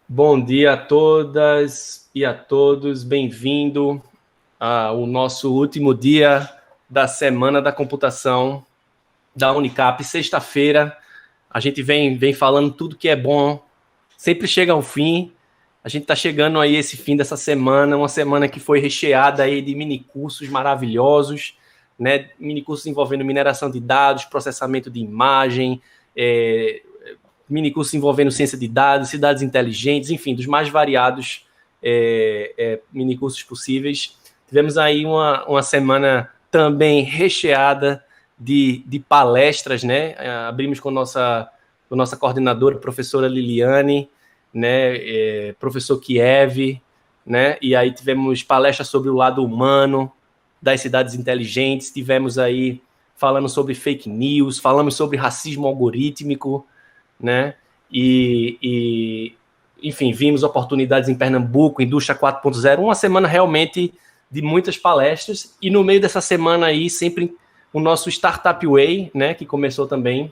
Bom dia a todas e a todos, bem-vindo ao nosso último dia da Semana da Computação da Unicap, sexta-feira. A gente vem falando tudo que é bom, sempre chega ao fim. A gente está chegando aí esse fim dessa semana, uma semana que foi recheada aí de minicursos maravilhosos, né? Minicursos envolvendo mineração de dados, processamento de imagem, minicursos envolvendo ciência de dados, cidades inteligentes, enfim, dos mais variados minicursos possíveis. Tivemos aí uma semana também recheada de palestras, né? Abrimos com nossa coordenadora, professora Liliane, né? Professor Kiev, né? E aí tivemos palestras sobre o lado humano das cidades inteligentes, tivemos aí falando sobre fake news, falamos sobre racismo algorítmico, né? Enfim, vimos oportunidades em Pernambuco, Indústria 4.0, uma semana realmente de muitas palestras, e no meio dessa semana aí, sempre o nosso Startup Way, né, que começou também,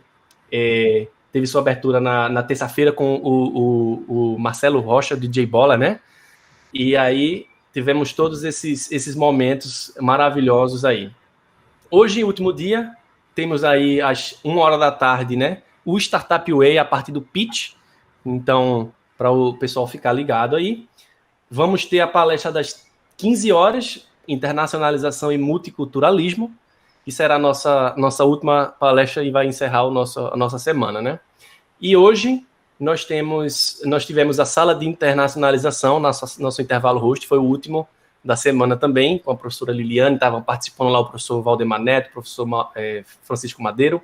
teve sua abertura na terça-feira com o Marcelo Rocha, DJ Bola, né? E aí tivemos todos esses momentos maravilhosos aí. Hoje, último dia, temos aí às 1h da tarde, né? O Startup Way a partir do pitch. Então, para o pessoal ficar ligado aí. Vamos ter a palestra das 15 horas, Internacionalização e Multiculturalismo, que será a nossa última palestra e vai encerrar a nossa semana, né? E hoje nós tivemos a sala de internacionalização, nosso intervalo host, foi o último da semana também, com a professora Liliane, estavam participando lá o professor Valdemar Neto, o professor Francisco Madeiro,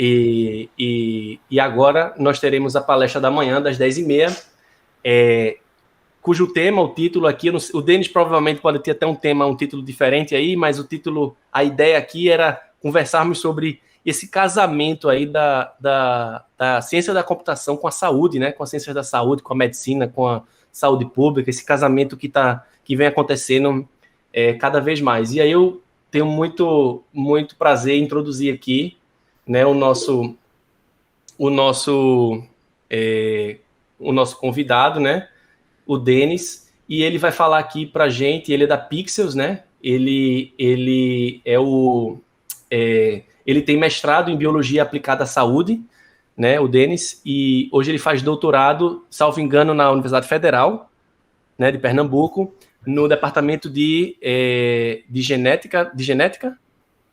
e agora nós teremos a palestra da manhã, das 10h30, cujo tema, o título aqui, o Denis provavelmente pode ter até um título diferente aí, mas a ideia aqui era conversarmos sobre esse casamento aí da ciência da computação com a saúde, né? Com as ciências da saúde, com a medicina, com a saúde pública, esse casamento que vem acontecendo cada vez mais. E aí eu tenho muito, muito prazer em introduzir aqui, né, o nosso convidado, né, o Denis, e ele vai falar aqui para a gente. Ele é da Pixels, né? Ele tem mestrado em Biologia Aplicada à Saúde, né, o Denis, e hoje ele faz doutorado, salvo engano, na Universidade Federal, né, de Pernambuco, no departamento de genética. De genética?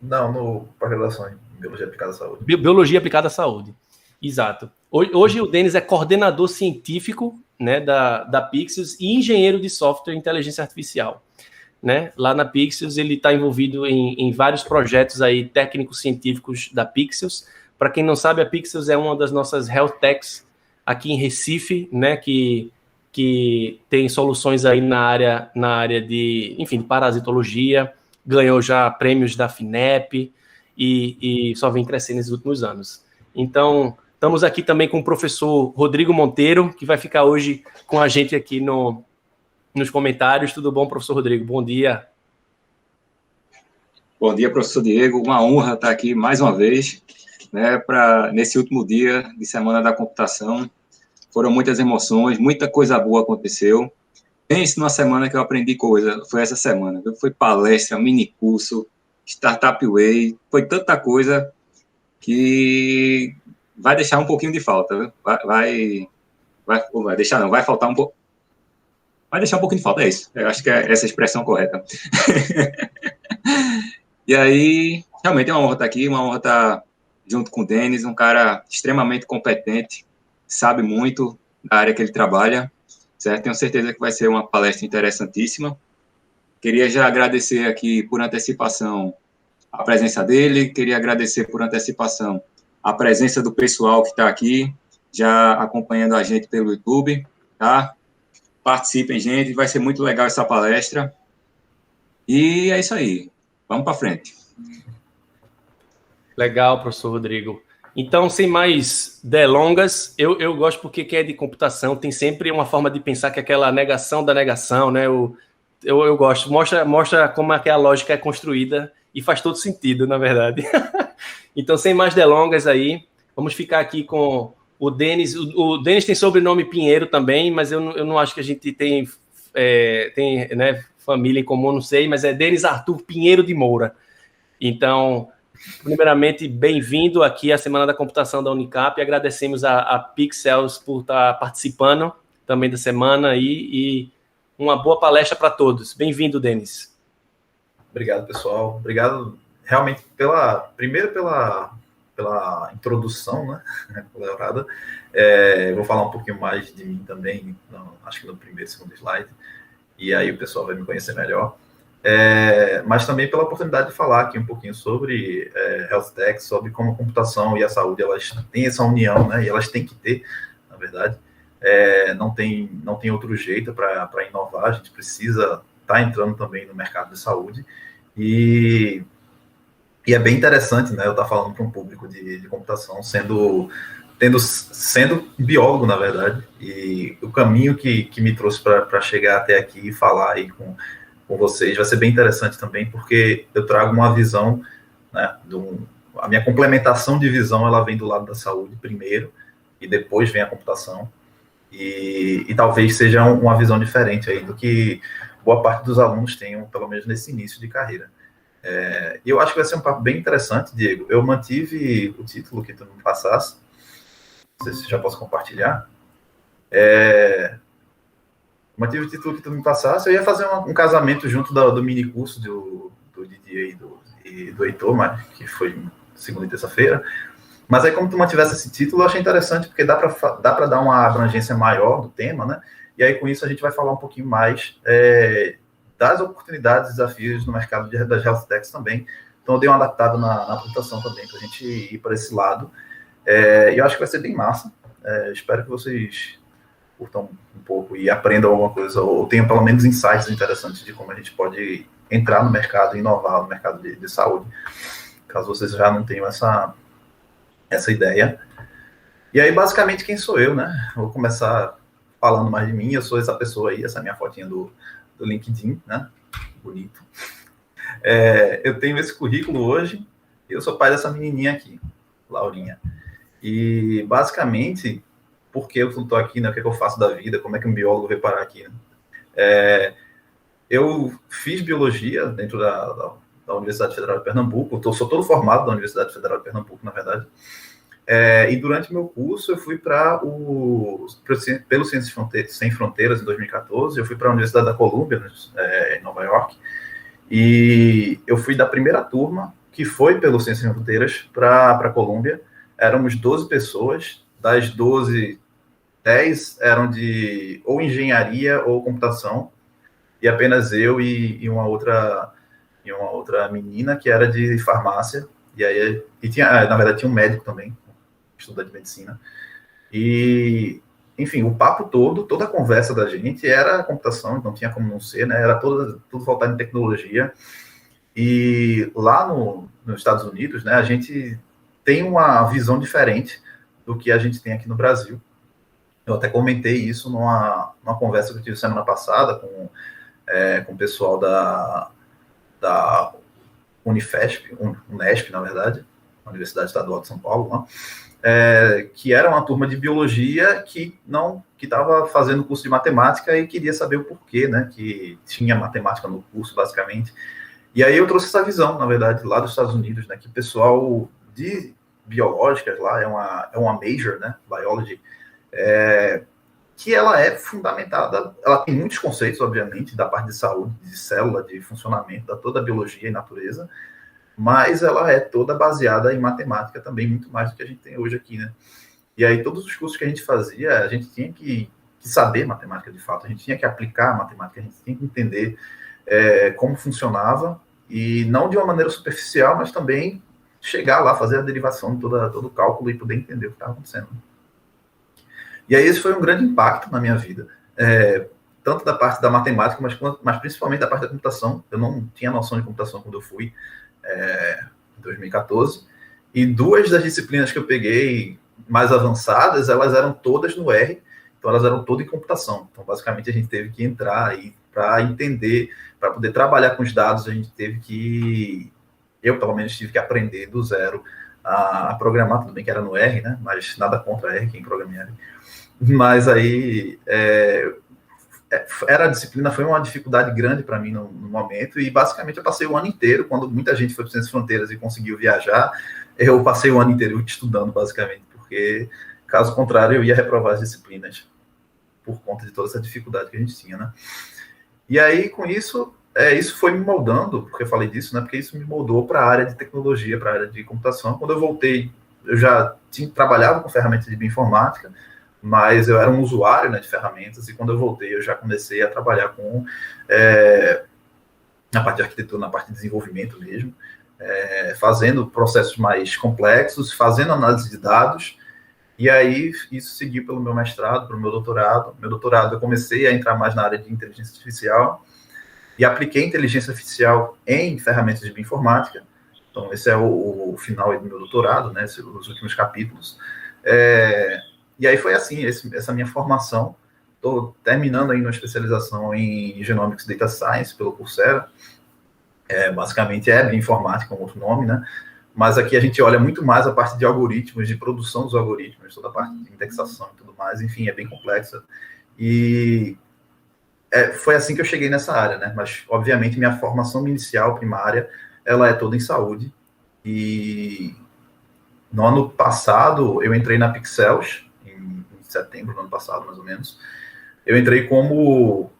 Não, no pós-graduação em Biologia Aplicada à Saúde. Biologia Aplicada à Saúde, exato. Hoje o Denis é coordenador científico, né, da Pixels e engenheiro de software e inteligência artificial, né? Lá na Pixels ele está envolvido em vários projetos aí técnicos científicos da Pixels. Para quem não sabe, a Pixels é uma das nossas health techs aqui em Recife, né, que tem soluções aí na área de parasitologia, ganhou já prêmios da FINEP e só vem crescendo nesses últimos anos. Então, estamos aqui também com o professor Rodrigo Monteiro, que vai ficar hoje com a gente aqui nos comentários. Tudo bom, professor Rodrigo? Bom dia. Bom dia, professor Diego. Uma honra estar aqui mais uma vez, né, nesse último dia de Semana da Computação. Foram muitas emoções, muita coisa boa aconteceu. Pense numa semana que eu aprendi coisa, foi essa semana. Foi palestra, minicurso, Startup Way, foi tanta coisa que vai deixar um pouquinho de falta, viu? Vai deixar não, vai faltar um pouco. Vai deixar um pouquinho de falta, é isso. Eu acho que é essa a expressão correta. E aí, realmente é uma honra estar aqui, uma honra estar junto com o Denis, um cara extremamente competente, sabe muito da área que ele trabalha, certo? Tenho certeza que vai ser uma palestra interessantíssima. Queria já agradecer aqui por antecipação a presença dele, queria agradecer por antecipação a presença do pessoal que está aqui, já acompanhando a gente pelo YouTube, tá? Participem, gente, vai ser muito legal essa palestra. E é isso aí, vamos para frente. Legal, professor Rodrigo. Então, sem mais delongas, eu gosto porque quem é de computação tem sempre uma forma de pensar que é aquela negação da negação, né? Eu gosto, mostra como é que a lógica é construída e faz todo sentido, na verdade. Então, sem mais delongas aí, vamos ficar aqui com O Denis tem sobrenome Pinheiro também, mas eu não acho que a gente tem né, família em comum, não sei, mas é Denis Arthur Pinheiro de Moura. Então, primeiramente, bem-vindo aqui à Semana da Computação da Unicap. Agradecemos a Pixels por estar participando também da semana e uma boa palestra para todos. Bem-vindo, Denis. Obrigado, pessoal. Obrigado realmente primeiro pela introdução, né? Colorada. Vou falar um pouquinho mais de mim também, acho que no primeiro e segundo slide, e aí o pessoal vai me conhecer melhor. Mas também pela oportunidade de falar aqui um pouquinho sobre Health Tech, sobre como a computação e a saúde, elas têm essa união, né? E elas têm que ter, na verdade. Não tem outro jeito para inovar, a gente precisa estar entrando também no mercado de saúde. E é bem interessante, né? Eu estar falando para um público de computação, sendo biólogo, na verdade, e o caminho que me trouxe para chegar até aqui e falar aí com vocês vai ser bem interessante também, porque eu trago uma visão, né? A minha complementação de visão, ela vem do lado da saúde primeiro, e depois vem a computação, e talvez seja uma visão diferente aí do que boa parte dos alunos tenham, pelo menos nesse início de carreira. E eu acho que vai ser um papo bem interessante, Diego. Eu mantive o título que tu me passasse. Não sei se já posso compartilhar. Mantive o título que tu me passasse. Eu ia fazer um casamento junto do mini curso do Didier e do Heitor, que foi segunda e terça-feira. Mas aí, como tu mantivesse esse título, eu achei interessante, porque dá para dar uma abrangência maior do tema, né? E aí, com isso, a gente vai falar um pouquinho mais das oportunidades e desafios no mercado das health techs também. Então, eu dei uma adaptada na apresentação também, para a gente ir para esse lado. E eu acho que vai ser bem massa. Espero que vocês curtam um pouco e aprendam alguma coisa, ou tenham pelo menos insights interessantes de como a gente pode entrar no mercado e inovar no mercado de saúde, caso vocês já não tenham essa ideia. E aí, basicamente, quem sou eu, né? Vou começar falando mais de mim. Eu sou essa pessoa aí, essa minha fotinha do LinkedIn, né? Bonito. Eu tenho esse currículo hoje, e eu sou pai dessa menininha aqui, Laurinha. E, basicamente, por que eu estou aqui, né? O que eu faço da vida, como é que um biólogo veio parar aqui, né? Eu fiz biologia dentro da Universidade Federal de Pernambuco, sou todo formado da Universidade Federal de Pernambuco, na verdade. E durante o meu curso, eu fui pelo Ciências Sem Fronteiras, em 2014, eu fui para a Universidade da Colômbia, em Nova York, e eu fui da primeira turma, que foi pelo Ciências Sem Fronteiras, para a Colômbia. Éramos 12 pessoas, das 12, 10 eram de ou engenharia ou computação, e apenas eu e uma outra menina que era de farmácia, e tinha, na verdade, tinha um médico também, estudante de medicina. E, enfim, o papo toda a conversa da gente era computação, não tinha como não ser, né? Era tudo voltado em tecnologia. E lá nos Estados Unidos, né, a gente tem uma visão diferente do que a gente tem aqui no Brasil. Eu até comentei isso numa conversa que eu tive semana passada com o pessoal da Unesp, na verdade, Universidade Estadual de São Paulo, né? Que era uma turma de biologia que estava fazendo curso de matemática e queria saber o porquê, né? Que tinha matemática no curso, basicamente. E aí eu trouxe essa visão, na verdade, lá dos Estados Unidos, né? Que o pessoal de biológicas lá é uma major, né? Biology, que ela é fundamentada, ela tem muitos conceitos, obviamente, da parte de saúde, de célula, de funcionamento, da toda a biologia e natureza, mas ela é toda baseada em matemática também, muito mais do que a gente tem hoje aqui, né? E aí todos os cursos que a gente fazia, a gente tinha que saber matemática de fato, a gente tinha que aplicar a matemática, a gente tinha que entender como funcionava, e não de uma maneira superficial, mas também chegar lá, fazer a derivação de todo o cálculo e poder entender o que estava acontecendo. E aí esse foi um grande impacto na minha vida, tanto da parte da matemática, mas principalmente da parte da computação. Eu não tinha noção de computação quando eu fui em 2014, e duas das disciplinas que eu peguei mais avançadas, elas eram todas no R, então elas eram todas em computação. Então, basicamente, a gente teve que entrar aí para entender, para poder trabalhar com os dados, a gente teve que, eu pelo menos tive que aprender do zero a programar, tudo bem que era no R, né? Mas nada contra R, quem programa em R. Mas aí era a disciplina, foi uma dificuldade grande para mim no momento, e basicamente eu passei o ano inteiro, quando muita gente foi para as fronteiras e conseguiu viajar, eu passei o ano inteiro estudando, basicamente, porque, caso contrário, eu ia reprovar as disciplinas, por conta de toda essa dificuldade que a gente tinha, né? E aí, com isso, isso foi me moldando, porque eu falei disso, né? Porque isso me moldou para a área de tecnologia, para a área de computação. Quando eu voltei, eu já trabalhava com ferramentas de bioinformática, mas eu era um usuário, né, de ferramentas, e quando eu voltei eu já comecei a trabalhar com na parte de arquitetura, na parte de desenvolvimento mesmo, fazendo processos mais complexos, fazendo análise de dados, e aí isso seguiu pelo meu mestrado, pelo meu doutorado. Meu doutorado eu comecei a entrar mais na área de inteligência artificial, e apliquei inteligência artificial em ferramentas de bioinformática. Então esse é o final do meu doutorado, né, os últimos capítulos. E aí foi assim, essa minha formação. Estou terminando ainda uma especialização em Genomics Data Science pelo Coursera. Basicamente é bioinformática, com outro nome, né? Mas aqui a gente olha muito mais a parte de algoritmos, de produção dos algoritmos, toda a parte de indexação e tudo mais. Enfim, é bem complexa. E foi assim que eu cheguei nessa área, né? Mas, obviamente, minha formação inicial, primária, ela é toda em saúde. E no ano passado, eu entrei na Pixels, em setembro do ano passado, mais ou menos. Eu entrei como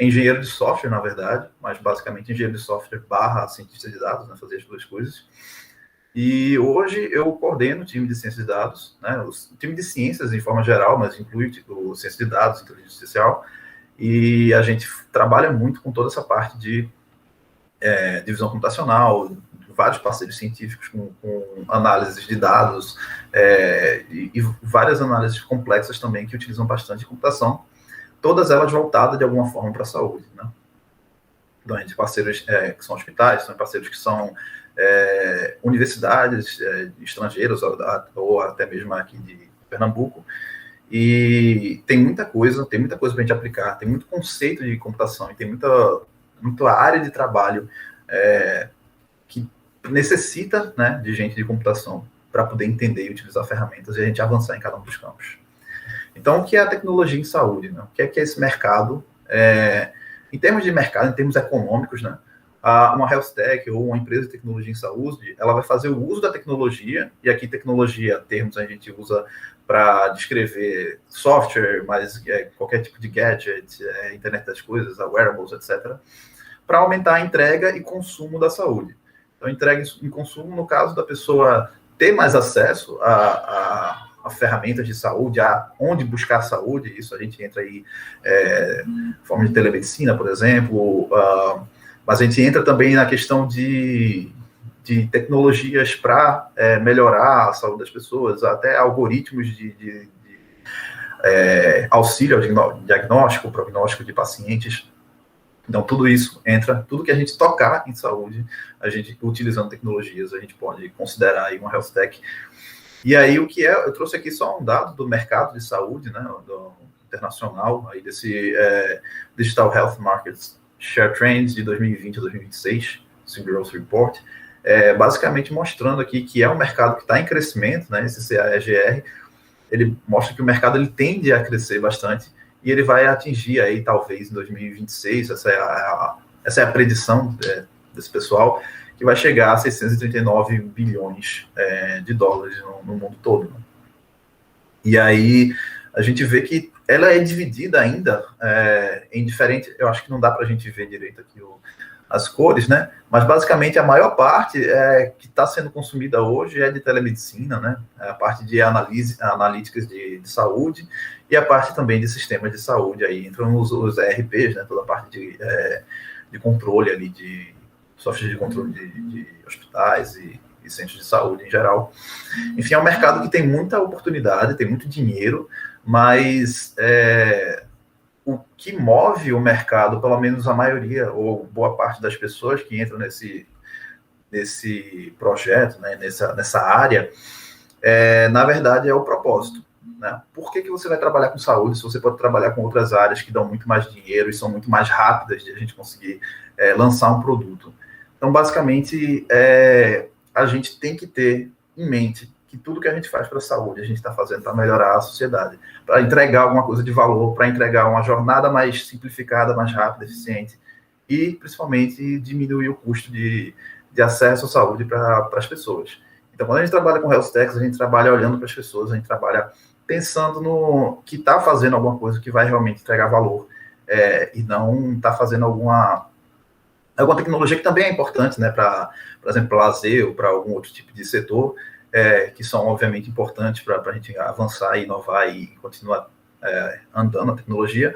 engenheiro de software, na verdade, mas basicamente engenheiro de software / cientista de dados, né, fazer as duas coisas. E hoje eu coordeno o time de ciências de dados, né, o time de ciências em forma geral, mas inclui tipo, ciência de dados, inteligência artificial, e a gente trabalha muito com toda essa parte de divisão computacional, vários parceiros científicos com análises de dados e várias análises complexas também que utilizam bastante computação, todas elas voltadas de alguma forma para a saúde, né? Então, a gente tem parceiros que são hospitais, tem parceiros que são universidades estrangeiras ou até mesmo aqui de Pernambuco, e tem muita coisa para a gente aplicar, tem muito conceito de computação e tem muita área de trabalho que necessita, né, de gente de computação para poder entender e utilizar ferramentas e a gente avançar em cada um dos campos. Então, o que é a tecnologia em saúde? Né? O que é esse mercado? Em termos de mercado, em termos econômicos, né? Uma health tech ou uma empresa de tecnologia em saúde, ela vai fazer o uso da tecnologia, e aqui tecnologia, termos a gente usa para descrever software, mas qualquer tipo de gadget, internet das coisas, wearables, etc., para aumentar a entrega e consumo da saúde. Então, entrega e consumo, no caso da pessoa ter mais acesso a ferramentas de saúde, a onde buscar saúde, isso a gente entra aí forma de telemedicina, por exemplo, mas a gente entra também na questão de tecnologias para melhorar a saúde das pessoas, até algoritmos de auxílio ao diagnóstico, prognóstico de pacientes. Então, tudo isso entra, tudo que a gente tocar em saúde, a gente, utilizando tecnologias, a gente pode considerar aí uma health tech. E aí, eu trouxe aqui só um dado do mercado de saúde, né, do internacional, aí desse Digital Health Markets Share Trends de 2020 a 2026, esse Growth Report, basicamente mostrando aqui que é um mercado que está em crescimento, né, esse CAGR, ele mostra que o mercado ele tende a crescer bastante, e ele vai atingir aí, talvez, em 2026, essa é a predição desse pessoal, que vai chegar a 639 bilhões de dólares no mundo todo. Né? E aí, a gente vê que ela é dividida ainda em diferentes... Eu acho que não dá para a gente ver direito aqui as cores, né? Mas, basicamente, a maior parte que está sendo consumida hoje é de telemedicina, né? A parte de analíticas de saúde e a parte também de sistemas de saúde. Aí entram os ERPs, né? Toda a parte de controle ali, de software de controle de hospitais e centros de saúde em geral. Enfim, é um mercado que tem muita oportunidade, tem muito dinheiro, mas o que move o mercado, pelo menos a maioria ou boa parte das pessoas que entram nesse projeto, né, nessa área, na verdade é o propósito. Né? Por que você vai trabalhar com saúde se você pode trabalhar com outras áreas que dão muito mais dinheiro e são muito mais rápidas de a gente conseguir lançar um produto? Então, basicamente, a gente tem que ter em mente que tudo que a gente faz para a saúde, a gente está fazendo para melhorar a sociedade, para entregar alguma coisa de valor, para entregar uma jornada mais simplificada, mais rápida, eficiente, e principalmente diminuir o custo de acesso à saúde para as pessoas. Então, quando a gente trabalha com health techs, a gente trabalha olhando para as pessoas, a gente trabalha pensando no que está fazendo alguma coisa que vai realmente entregar valor, e não está fazendo alguma tecnologia que também é importante, né, para, por exemplo, para lazer ou para algum outro tipo de setor, que são, obviamente, importantes para a gente avançar, inovar e continuar andando a tecnologia,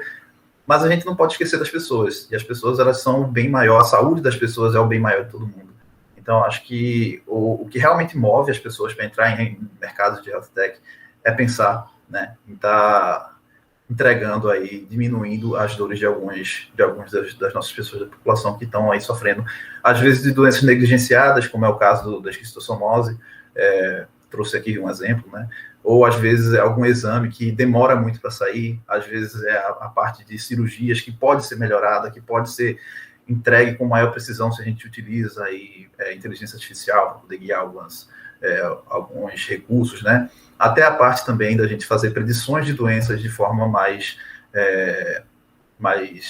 mas a gente não pode esquecer das pessoas, e as pessoas, elas são o bem maior, a saúde das pessoas é o bem maior de todo mundo. Então, acho que o que realmente move as pessoas para entrar em mercados de health tech é pensar, né, em estar entregando aí, diminuindo as dores de algumas das nossas pessoas da população que estão aí sofrendo, às vezes de doenças negligenciadas, como é o caso da esquistossomose, trouxe aqui um exemplo, né? Ou às vezes é algum exame que demora muito para sair, às vezes é a parte de cirurgias que pode ser melhorada, que pode ser entregue com maior precisão se a gente utiliza aí, inteligência artificial para poder guiar alguns recursos, né? Até a parte também da gente fazer predições de doenças de forma mais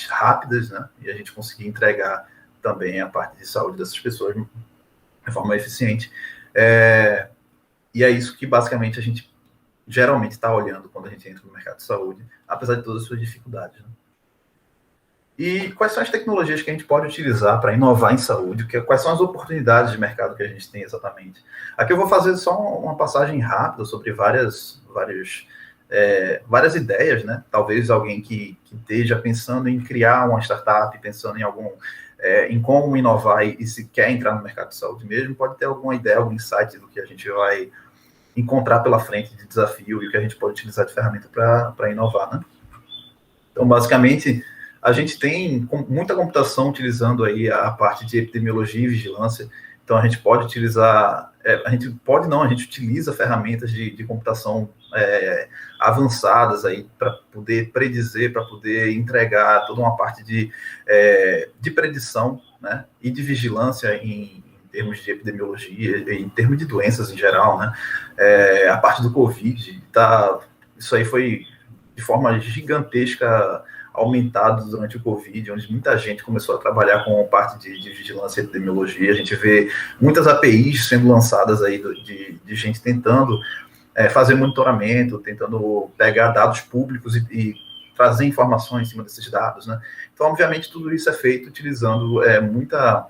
rápidas, né? E a gente conseguir entregar também a parte de saúde dessas pessoas de forma eficiente. E é isso que basicamente a gente geralmente está olhando quando a gente entra no mercado de saúde, apesar de todas as suas dificuldades, né? E quais são as tecnologias que a gente pode utilizar para inovar em saúde? Quais são as oportunidades de mercado que a gente tem exatamente? Aqui eu vou fazer só uma passagem rápida sobre várias ideias, né? Talvez alguém que esteja pensando em criar uma startup, pensando em como inovar e se quer entrar no mercado de saúde mesmo, pode ter alguma ideia, algum insight do que a gente vai encontrar pela frente de desafio e o que a gente pode utilizar de ferramenta para inovar, né? Então, basicamente, a gente tem muita computação utilizando aí a parte de epidemiologia e vigilância. Então, a gente pode utilizar, a gente utiliza ferramentas de computação avançadas aí para poder predizer, para poder entregar toda uma parte de predição, né, e de vigilância em termos de epidemiologia, em termos de doenças em geral, né? A parte do Covid, isso aí foi de forma gigantesca aumentado durante o Covid, onde muita gente começou a trabalhar com parte de vigilância e epidemiologia. A gente vê muitas APIs sendo lançadas aí de gente tentando fazer monitoramento, tentando pegar dados públicos e trazer informações em cima desses dados, né? Então, obviamente, tudo isso é feito utilizando muita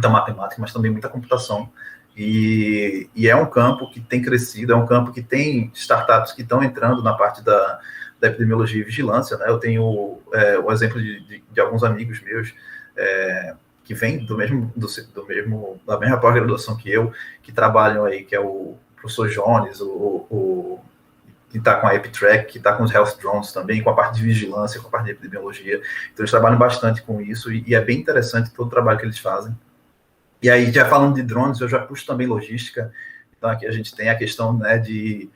matemática, mas também muita computação. E é um campo que tem crescido, é um campo que tem startups que estão entrando na parte da epidemiologia e vigilância, né? Eu tenho o exemplo de alguns amigos meus que vêm da mesma pós-graduação que eu, que trabalham aí, que é o professor Jones, que está com a EpiTrack, que está com os Health Drones também, com a parte de vigilância, com a parte de epidemiologia. Então, eles trabalham bastante com isso e é bem interessante todo o trabalho que eles fazem. E aí, já falando de drones, eu já puxo também logística. Então, aqui a gente tem a questão, né, de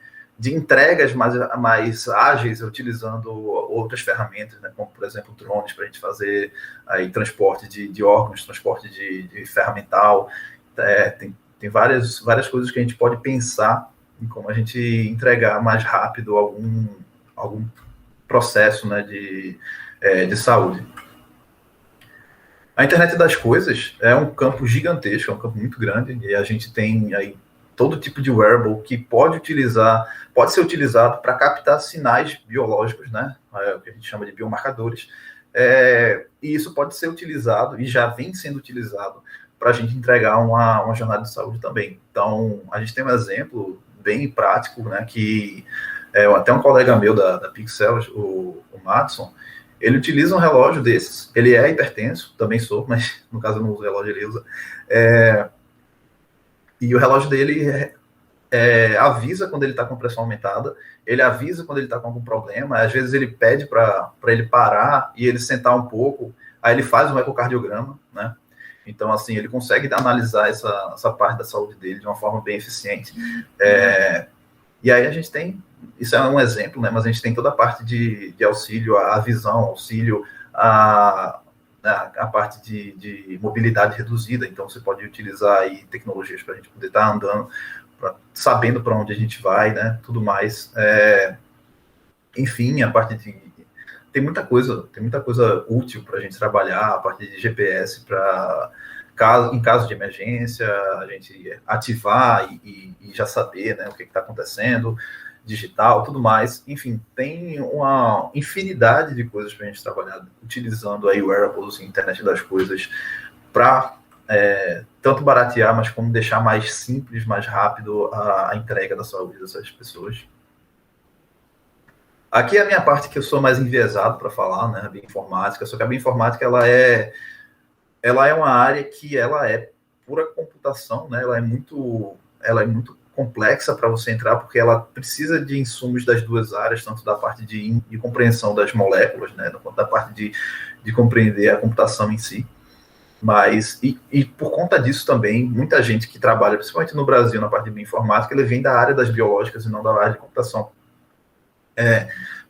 entregas mais ágeis, utilizando outras ferramentas, né, como, por exemplo, drones, para a gente fazer aí transporte de órgãos, transporte de ferramental. Tem várias coisas que a gente pode pensar em como a gente entregar mais rápido algum processo, né, de saúde. A internet das coisas é um campo gigantesco, é um campo muito grande, e a gente tem aí todo tipo de wearable que pode ser utilizado para captar sinais biológicos, né? O que a gente chama de biomarcadores. E isso pode ser utilizado, e já vem sendo utilizado, para a gente entregar uma jornada de saúde também. Então, a gente tem um exemplo bem prático, né? Que até um colega meu da Pixel, o Madison, ele utiliza um relógio desses. Ele é hipertenso, também sou, mas no caso eu não uso relógio, ele usa. E o relógio dele avisa quando ele está com pressão aumentada, ele avisa quando ele está com algum problema, às vezes ele pede para ele parar e ele sentar um pouco, aí ele faz um ecocardiograma, né? Então, assim, ele consegue analisar essa parte da saúde dele de uma forma bem eficiente. E aí a gente tem, isso é um exemplo, né? Mas a gente tem toda a parte de auxílio à visão, auxílio a parte de mobilidade reduzida. Então, você pode utilizar aí tecnologias para a gente poder estar andando sabendo para onde a gente vai, né? Tudo mais. Enfim, a parte de tem muita coisa útil para a gente trabalhar, a parte de GPS para em caso de emergência, a gente ativar e já saber, né, o que está acontecendo, digital, tudo mais. Enfim, tem uma infinidade de coisas para a gente trabalhar, utilizando aí wearables e internet das coisas para tanto baratear, mas como deixar mais simples, mais rápido a entrega da saúde dessas pessoas. Aqui é a minha parte que eu sou mais enviesado para falar, né, a bioinformática, só que a bioinformática ela é uma área que ela é pura computação, né, ela é muito complexa para você entrar, porque ela precisa de insumos das duas áreas, tanto da parte de compreensão das moléculas, né, quanto da parte de compreender a computação em si. Mas, e por conta disso também, muita gente que trabalha, principalmente no Brasil, na parte de bioinformática, ele vem da área das biológicas e não da área de computação.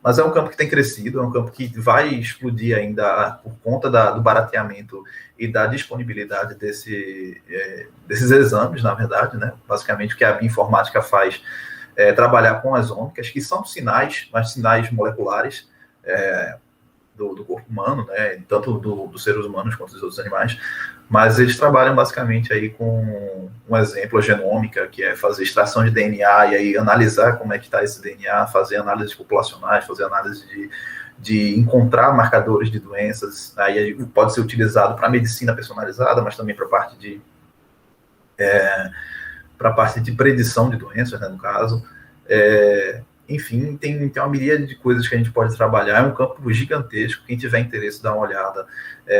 Mas é um campo que tem crescido, é um campo que vai explodir ainda por conta do barateamento e da disponibilidade desses exames, na verdade, né? Basicamente, o que a bioinformática faz é trabalhar com as ômicas, que são sinais, mas sinais moleculares do corpo humano, né? Tanto dos seres humanos quanto dos outros animais, mas eles trabalham basicamente aí com um exemplo, a genômica, que é fazer extração de DNA e aí analisar como é que está esse DNA, fazer análises populacionais, fazer análise de encontrar marcadores de doenças, aí pode ser utilizado para medicina personalizada, mas também para a parte de predição de doenças, né, no caso. Enfim, tem uma miríade de coisas que a gente pode trabalhar, é um campo gigantesco, quem tiver interesse, dá uma olhada,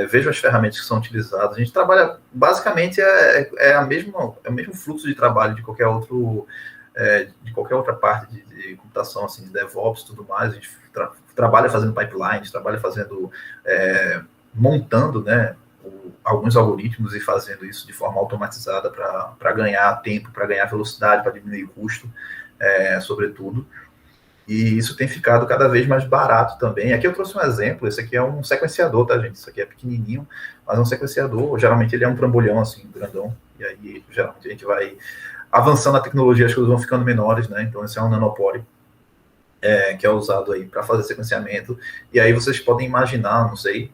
veja as ferramentas que são utilizadas. A gente trabalha, basicamente, é o mesmo fluxo de trabalho de qualquer outra parte de computação, assim, de DevOps e tudo mais. A gente trabalha fazendo pipelines, trabalha montando, né, alguns algoritmos e fazendo isso de forma automatizada para ganhar tempo, para ganhar velocidade, para diminuir custo, sobretudo. E isso tem ficado cada vez mais barato também. Aqui eu trouxe um exemplo, esse aqui é um sequenciador, tá, gente? Isso aqui é pequenininho, mas é um sequenciador. Geralmente ele é um trambolhão, assim, grandão. E aí, geralmente, a gente vai avançando a tecnologia, as coisas vão ficando menores, né? Então, esse é um nanopore, que é usado aí para fazer sequenciamento. E aí vocês podem imaginar, não sei,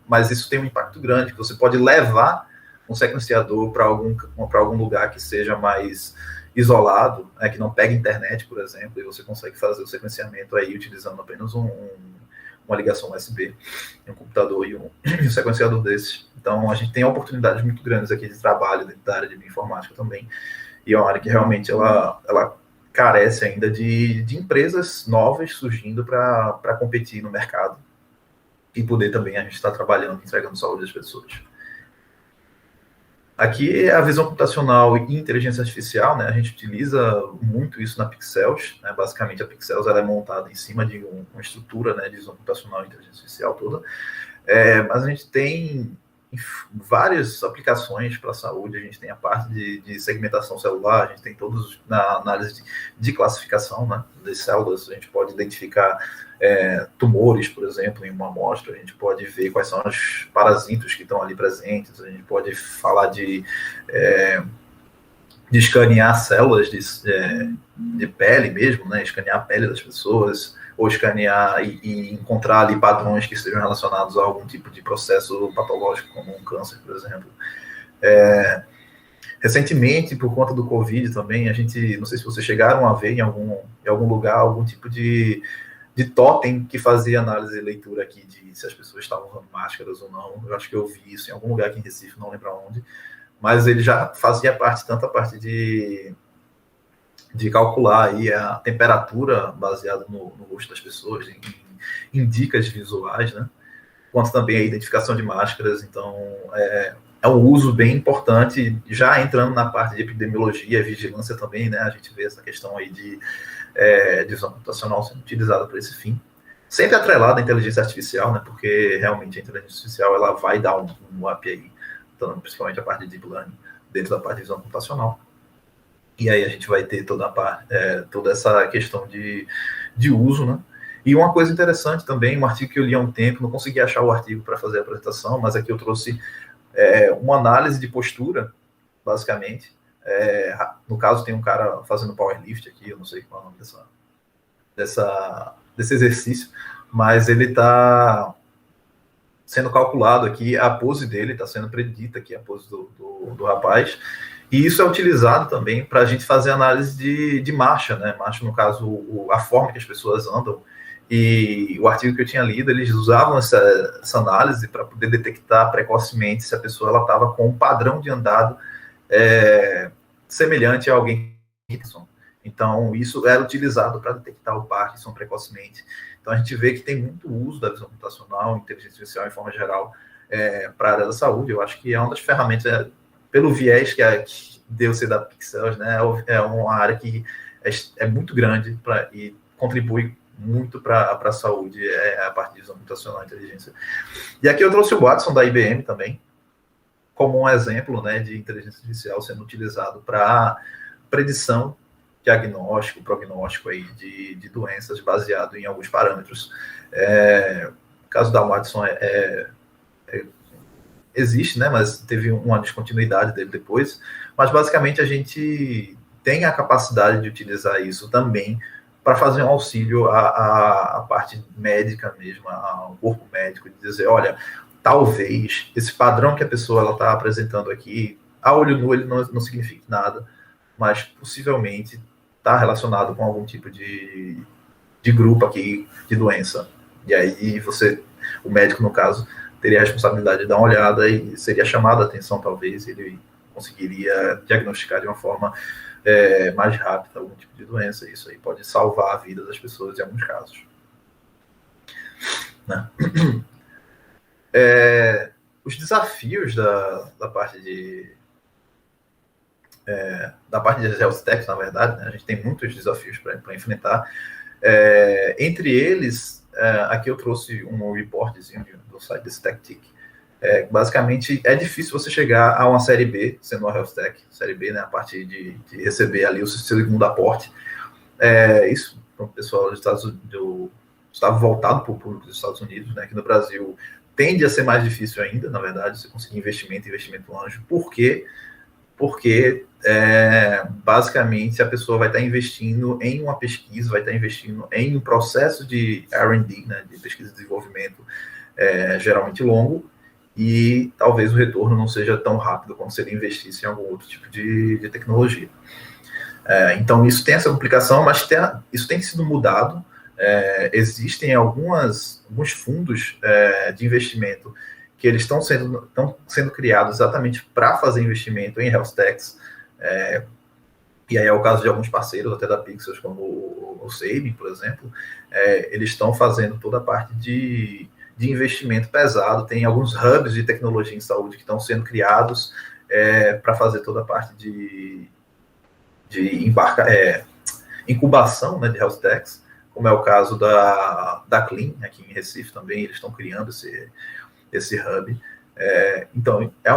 mas isso tem um impacto grande, que você pode levar um sequenciador para algum lugar que seja mais isolado, que não pega internet, por exemplo, e você consegue fazer o sequenciamento aí utilizando apenas uma ligação USB, um computador e um sequenciador desses. Então, a gente tem oportunidades muito grandes aqui de trabalho dentro da área de bioinformática também, e é uma área que realmente ela carece ainda de empresas novas surgindo para competir no mercado e poder também a gente estar trabalhando, entregando saúde às pessoas. Aqui é a visão computacional e inteligência artificial, né? A gente utiliza muito isso na Pixels, né? Basicamente a Pixels ela é montada em cima de uma estrutura, né, de visão computacional e inteligência artificial toda, mas a gente tem várias aplicações para a saúde, a gente tem a parte de segmentação celular, a gente tem todos na análise de classificação, né, das células, a gente pode identificar tumores, por exemplo, em uma amostra, a gente pode ver quais são os parasitos que estão ali presentes, a gente pode falar de escanear células de pele mesmo, né, escanear a pele das pessoas, ou escanear e encontrar ali padrões que estejam relacionados a algum tipo de processo patológico, como um câncer, por exemplo. Recentemente, por conta do Covid também, a gente, não sei se vocês chegaram a ver em algum lugar, algum tipo de totem que fazia análise e leitura aqui de se as pessoas estavam usando máscaras ou não. Eu acho que eu vi isso em algum lugar aqui em Recife, não lembro onde, mas ele já fazia tanto a parte de calcular aí a temperatura baseada no rosto das pessoas, em dicas visuais, né? Quanto também a identificação de máscaras. Então, é um uso bem importante, já entrando na parte de epidemiologia, vigilância também, né? A gente vê essa questão aí de visão computacional sendo utilizada para esse fim. Sempre atrelada à inteligência artificial, né? Porque realmente a inteligência artificial ela vai dar um up aí, então, principalmente a parte de deep learning, dentro da parte de visão computacional. E aí a gente vai ter toda essa questão de uso, né? E uma coisa interessante também, um artigo que eu li há um tempo, não consegui achar o artigo para fazer a apresentação, mas aqui eu trouxe uma análise de postura, basicamente, No caso, tem um cara fazendo powerlift aqui, eu não sei qual é o nome desse exercício, mas ele está sendo calculado aqui, a pose dele está sendo predita aqui, a pose do rapaz, e isso é utilizado também para a gente fazer análise de marcha, né? Marcha, no caso, a forma que as pessoas andam, e o artigo que eu tinha lido, eles usavam essa análise para poder detectar precocemente se a pessoa estava com um padrão de andado semelhante a alguém com Parkinson. Então, isso era utilizado para detectar o Parkinson precocemente. Então, a gente vê que tem muito uso da visão computacional, inteligência artificial, em forma geral, para a área da saúde. Eu acho que é uma das ferramentas, pelo viés que deu ser da Pixels, né, é uma área que é muito grande e contribui muito para a saúde, a parte de visão computacional e inteligência. E aqui eu trouxe o Watson, da IBM, também, como um exemplo, né, de inteligência artificial sendo utilizado para predição, diagnóstico, prognóstico aí de doenças baseado em alguns parâmetros. O caso da Watson existe, né, mas teve uma descontinuidade dele depois, mas basicamente a gente tem a capacidade de utilizar isso também para fazer um auxílio à parte médica mesmo, ao corpo médico, de dizer, olha, talvez esse padrão que a pessoa está apresentando aqui, a olho nu ele não significa nada, mas possivelmente está relacionado com algum tipo de grupo aqui de doença. E aí o médico, no caso, teria a responsabilidade de dar uma olhada e seria chamado a atenção, talvez, ele conseguiria diagnosticar de uma forma mais rápida algum tipo de doença. Isso aí pode salvar a vida das pessoas em alguns casos. Né? Os desafios da parte de health tech, na verdade, né? A gente tem muitos desafios para enfrentar. Entre eles, aqui eu trouxe um reportzinho do site desse TechTic. Basicamente, é difícil você chegar a uma série B, sendo uma health tech, série B, né, a partir de receber ali o seu segundo aporte. Isso para o pessoal dos Estados Unidos, estava voltado para o público dos Estados Unidos, né? Aqui no Brasil tende a ser mais difícil ainda, na verdade, você conseguir investimento anjo. Por quê? Porque, basicamente, a pessoa vai estar investindo em uma pesquisa, vai estar investindo em um processo de R&D, né, de pesquisa e desenvolvimento, geralmente longo, e talvez o retorno não seja tão rápido como se ele investisse em algum outro tipo de tecnologia. Então, isso tem essa complicação, mas isso tem sido mudado. Existem alguns fundos de investimento que eles estão sendo criados exatamente para fazer investimento em health techs, e aí é o caso de alguns parceiros, até da Pixels, como o Sabin, por exemplo. Eles estão fazendo toda a parte de investimento pesado, tem alguns hubs de tecnologia em saúde que estão sendo criados para fazer toda a parte de incubação, né, de health techs, como é o caso da Clean, aqui em Recife também, eles estão criando esse hub. Então, é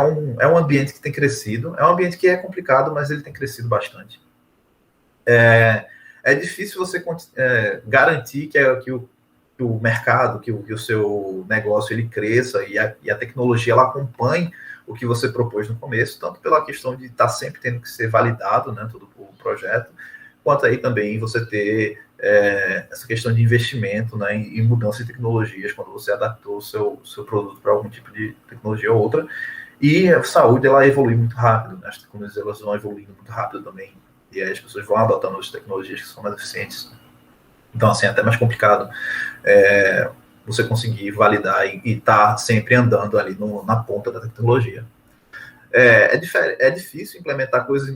um ambiente que tem crescido, é um ambiente que é complicado, mas ele tem crescido bastante. É difícil você garantir que o mercado, que o seu negócio ele cresça e a tecnologia ela acompanhe o que você propôs no começo, tanto pela questão de estar sempre tendo que ser validado, né, todo o projeto, quanto aí também você ter essa questão de investimento, né, em mudança de tecnologias, quando você adaptou o seu produto para algum tipo de tecnologia ou outra. E a saúde, ela evolui muito rápido, né? As tecnologias elas vão evoluindo muito rápido também, e aí as pessoas vão adotando as tecnologias que são mais eficientes. Então, assim, é até mais complicado você conseguir validar e estar sempre andando ali na ponta da tecnologia. É difícil implementar coisas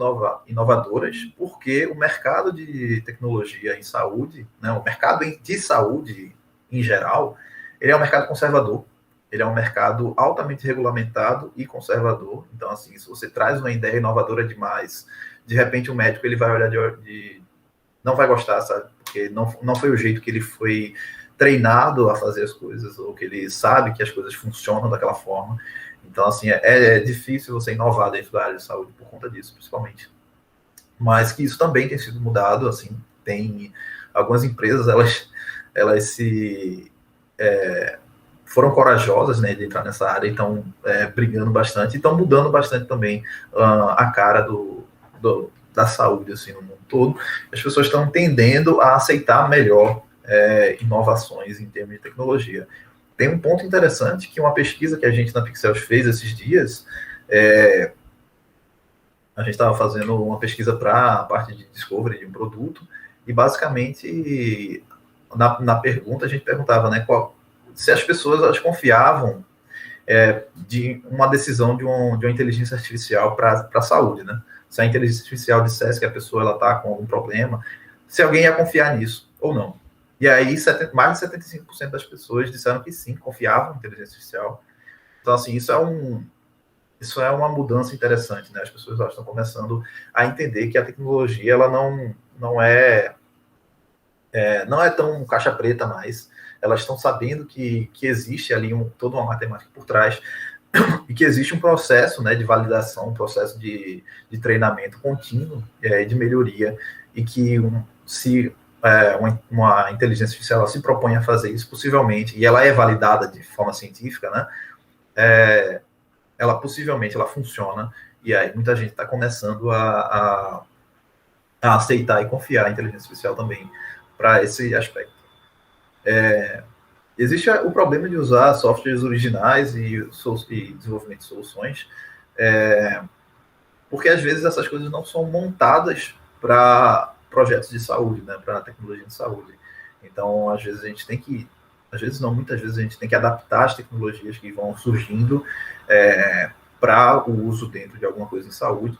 inovadoras, porque o mercado de tecnologia em saúde, né, o mercado de saúde em geral, ele é um mercado conservador, ele é um mercado altamente regulamentado e conservador. Então, assim, se você traz uma ideia inovadora demais, de repente o médico ele vai olhar não vai gostar, sabe? Porque não foi o jeito que ele foi treinado a fazer as coisas, ou que ele sabe que as coisas funcionam daquela forma. Então, assim, é difícil você inovar dentro da área de saúde por conta disso, principalmente. Mas que isso também tem sido mudado, assim, tem algumas empresas, elas foram corajosas, né, de entrar nessa área, e estão brigando bastante, e estão mudando bastante também a cara da saúde, assim, no mundo todo, as pessoas estão tendendo a aceitar melhor inovações em termos de tecnologia. Tem um ponto interessante que uma pesquisa que a gente na Pixels fez esses dias, a gente estava fazendo uma pesquisa para a parte de discovery de um produto, e basicamente, na pergunta, a gente perguntava, né, se as pessoas elas confiavam de uma decisão de uma inteligência artificial para a saúde, né? Se a inteligência artificial dissesse que a pessoa está com algum problema, se alguém ia confiar nisso ou não. E aí, mais de 75% das pessoas disseram que sim, confiavam na inteligência artificial. Então, assim, isso é uma mudança interessante, né? As pessoas estão começando a entender que a tecnologia ela não é tão caixa preta mais. Elas estão sabendo que existe ali toda uma matemática por trás e que existe um processo, né, de validação, um processo de treinamento contínuo, de melhoria, e que se uma inteligência artificial ela se propõe a fazer isso, possivelmente, e ela é validada de forma científica, né, ela possivelmente ela funciona, e aí muita gente está começando a aceitar e confiar na inteligência artificial também para esse aspecto. Existe o problema de usar softwares originais e desenvolvimento de soluções, porque às vezes essas coisas não são montadas para projetos de saúde, né, para tecnologia de saúde. Então, às vezes muitas vezes a gente tem que adaptar as tecnologias que vão surgindo para o uso dentro de alguma coisa em saúde,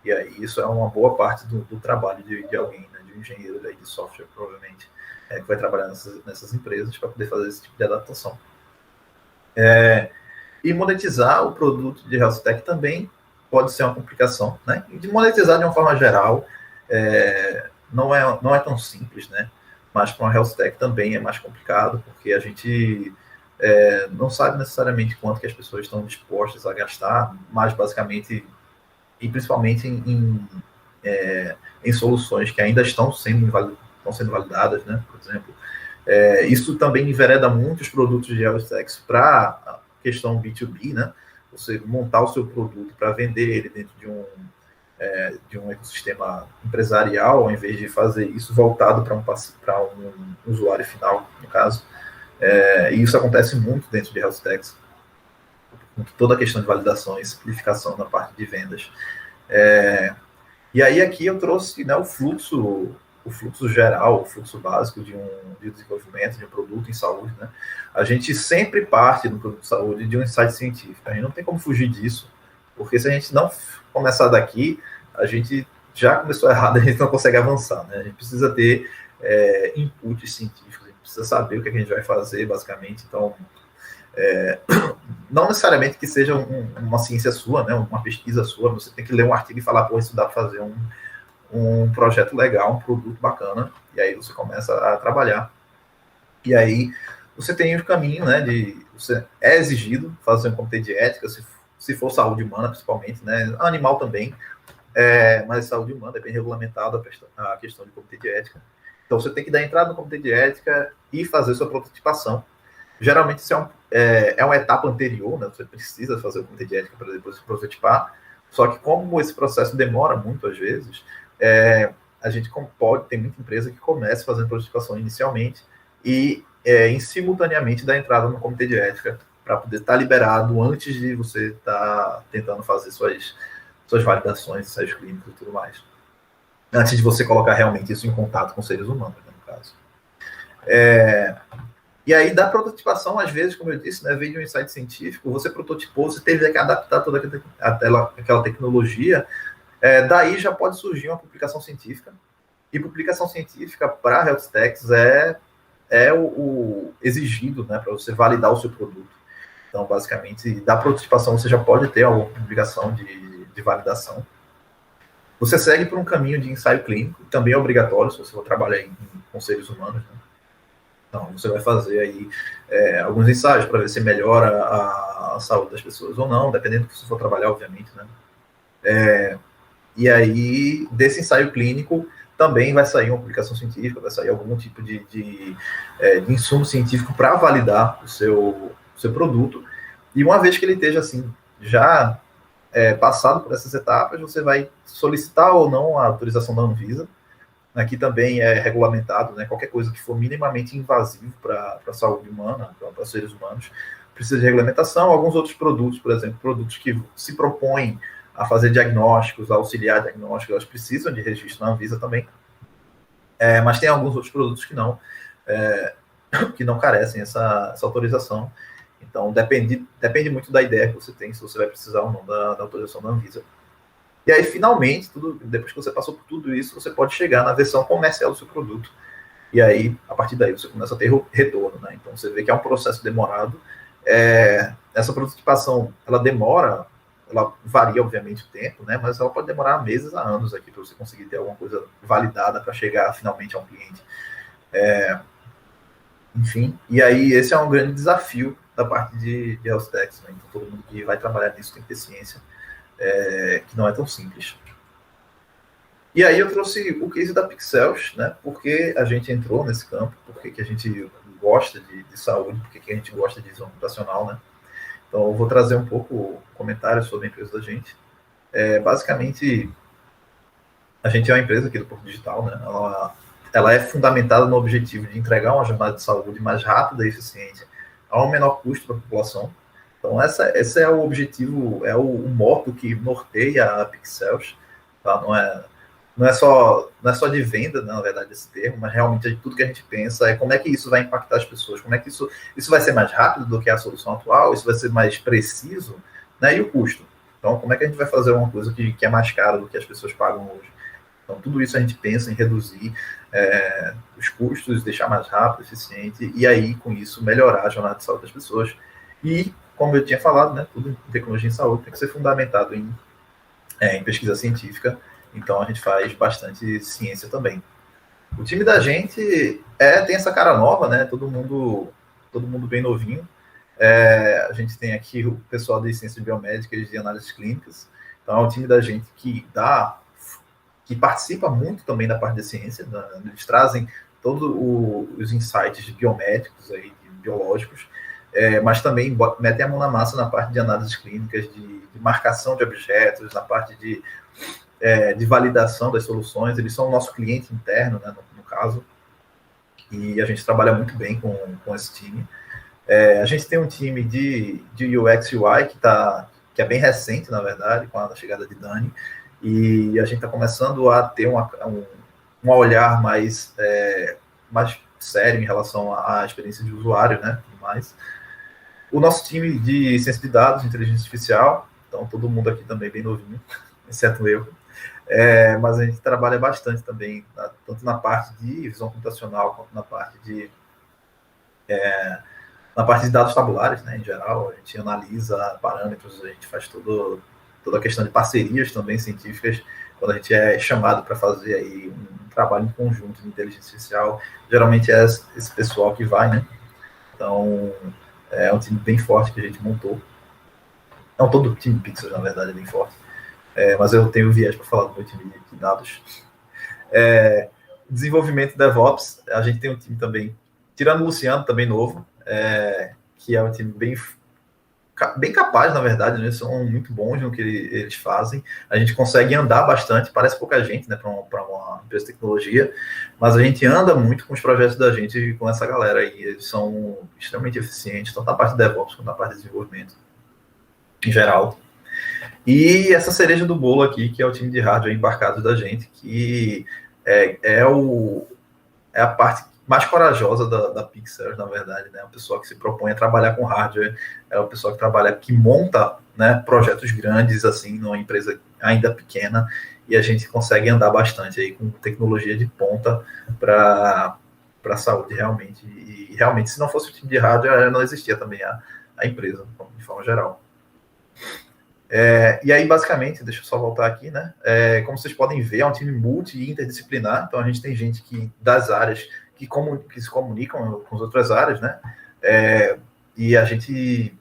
e aí isso é uma boa parte do trabalho de alguém, né, de um engenheiro de software, provavelmente, que vai trabalhar nessas empresas para poder fazer esse tipo de adaptação. E monetizar o produto de health tech também pode ser uma complicação, né? E de monetizar de uma forma geral não é tão simples, né? Mas para uma health tech também é mais complicado, porque a gente não sabe necessariamente quanto que as pessoas estão dispostas a gastar, mas basicamente, e principalmente em soluções que ainda estão sendo validadas, né? Por exemplo, isso também envereda muitos produtos de health techs para a questão B2B, né? Você montar o seu produto para vender ele dentro de um ecossistema empresarial, ao invés de fazer isso voltado para um usuário final, no caso. E isso acontece muito dentro de health techs, com toda a questão de validação e simplificação na parte de vendas. E aí aqui eu trouxe, né, o fluxo geral, o fluxo básico de desenvolvimento de um produto em saúde, né? A gente sempre parte no produto de saúde de um insight científico. A gente não tem como fugir disso, porque se a gente não começar daqui, a gente já começou errado, a gente não consegue avançar, né? A gente precisa ter inputs científicos, a gente precisa saber o que a gente vai fazer, basicamente. Então, não necessariamente que seja uma ciência sua, né, uma pesquisa sua, você tem que ler um artigo e falar, pô, isso dá para fazer um projeto legal, um produto bacana, e aí você começa a trabalhar. E aí você tem o caminho, né, você é exigido fazer um comitê de ética, se for saúde humana, principalmente, né, animal também, mas saúde humana é bem regulamentada a questão de comitê de ética. Então você tem que dar entrada no comitê de ética e fazer sua prototipação. Geralmente isso é uma etapa anterior, né, você precisa fazer o comitê de ética para depois se prototipar, só que como esse processo demora muito às vezes, a gente tem muita empresa que começa fazendo prototipação inicialmente e simultaneamente dá entrada no comitê de ética para poder estar liberado antes de você estar tentando fazer suas validações, ensaios clínicos e tudo mais. Antes de você colocar realmente isso em contato com seres humanos, né, no caso. E aí, da prototipação, às vezes, como eu disse, né, vem de um insight científico, você prototipou, você teve que adaptar toda aquela tecnologia, daí já pode surgir uma publicação científica, e publicação científica para health techs é o exigido, né, para você validar o seu produto. Então, basicamente, da prototipação você já pode ter uma publicação de validação. Você segue por um caminho de ensaio clínico, também é obrigatório se você for trabalhar com seres humanos, né? Então, você vai fazer aí alguns ensaios para ver se melhora a saúde das pessoas ou não, dependendo do que você for trabalhar, obviamente, né? E aí, desse ensaio clínico, também vai sair uma publicação científica, vai sair algum tipo de insumo científico para validar o seu produto. E uma vez que ele esteja, assim, já passado por essas etapas, você vai solicitar ou não a autorização da Anvisa. Aqui também é regulamentado, né? Qualquer coisa que for minimamente invasivo para a saúde humana, para seres humanos, precisa de regulamentação. Alguns outros produtos, por exemplo, produtos que se propõem a fazer diagnósticos, a auxiliar diagnósticos, elas precisam de registro na Anvisa também. Mas tem alguns outros produtos que não carecem essa autorização. Então, depende muito da ideia que você tem, se você vai precisar ou não da autorização da Anvisa. E aí, finalmente, depois que você passou por tudo isso, você pode chegar na versão comercial do seu produto. E aí, a partir daí, você começa a ter retorno, né? Então, você vê que é um processo demorado. Essa prototipação, ela demora, ela varia, obviamente, o tempo, né? Mas ela pode demorar meses a anos aqui para você conseguir ter alguma coisa validada para chegar finalmente a um cliente. Enfim, e aí esse é um grande desafio da parte de health techs, né? Então, todo mundo que vai trabalhar nisso tem que ter ciência, que não é tão simples. E aí eu trouxe o case da Pixels, né? Porque a gente entrou nesse campo, porque que a gente gosta de saúde, porque que a gente gosta de visão computacional, né? Então eu vou trazer um pouco comentários sobre a empresa da gente. Basicamente, a gente é uma empresa aqui do Porto Digital, né? Ela é fundamentada no objetivo de entregar uma jornada de saúde mais rápida e eficiente, a um menor custo para a população. Então, esse é o objetivo, é o moto que norteia a Pixels. Tá? Não é só de venda, né, na verdade, esse termo, mas realmente tudo que a gente pensa é como é que isso vai impactar as pessoas, como é que isso vai ser mais rápido do que a solução atual, isso vai ser mais preciso, né, e o custo. Então, como é que a gente vai fazer uma coisa que é mais cara do que as pessoas pagam hoje? Então, tudo isso a gente pensa em reduzir os custos, deixar mais rápido, eficiente, e aí, com isso, melhorar a jornada de saúde das pessoas. E, como eu tinha falado, né, tudo em tecnologia em saúde tem que ser fundamentado em pesquisa científica, então a gente faz bastante ciência também. O time da gente tem essa cara nova, né, todo mundo bem novinho. A gente tem aqui o pessoal de ciências biomédicas e de análises clínicas, então é o time da gente que participa muito também da parte da ciência, né? Eles trazem todos os insights biomédicos, aí, biológicos, mas também metem a mão na massa na parte de análises clínicas, de marcação de objetos, na parte de validação das soluções. Eles são o nosso cliente interno, né, no caso, e a gente trabalha muito bem com esse time. A gente tem um time de UX e UI que é bem recente, na verdade, com a chegada de Dani, e a gente está começando a ter um olhar mais sério em relação à experiência de usuário, né? Mais. O nosso time de ciência de dados, de inteligência artificial, então todo mundo aqui também bem novinho, exceto eu, mas a gente trabalha bastante também, tanto na parte de visão computacional, quanto na parte de dados tabulares, né, em geral. A gente analisa parâmetros, a gente faz toda a questão de parcerias também científicas, quando a gente é chamado para fazer aí um trabalho em conjunto de inteligência artificial, geralmente é esse pessoal que vai, né? Então, é um time bem forte que a gente montou. Não, todo o time Pixel, na verdade, é bem forte. Mas eu tenho viés para falar do meu time de dados. Desenvolvimento DevOps, a gente tem um time também, tirando o Luciano, também novo, que é um time bem capaz, na verdade, né? Eles são muito bons no que eles fazem. A gente consegue andar bastante, parece pouca gente, né, para uma empresa de tecnologia, mas a gente anda muito com os projetos da gente e com essa galera aí. Eles são extremamente eficientes, tanto na parte de DevOps quanto na parte de desenvolvimento, em geral. E essa cereja do bolo aqui, que é o time de hardware embarcado da gente, que é a parte mais corajosa da Pixels, na verdade, né? O pessoal que se propõe a trabalhar com hardware, é o pessoal que monta, né, projetos grandes, assim, numa empresa ainda pequena, e a gente consegue andar bastante aí com tecnologia de ponta para a saúde, realmente. E realmente, se não fosse o time de hardware, não existia também a empresa, de forma geral. E aí, basicamente, deixa eu só voltar aqui, né? Como vocês podem ver, é um time multi e interdisciplinar, então a gente tem gente das áreas que se comunicam com as outras áreas, né? E a gente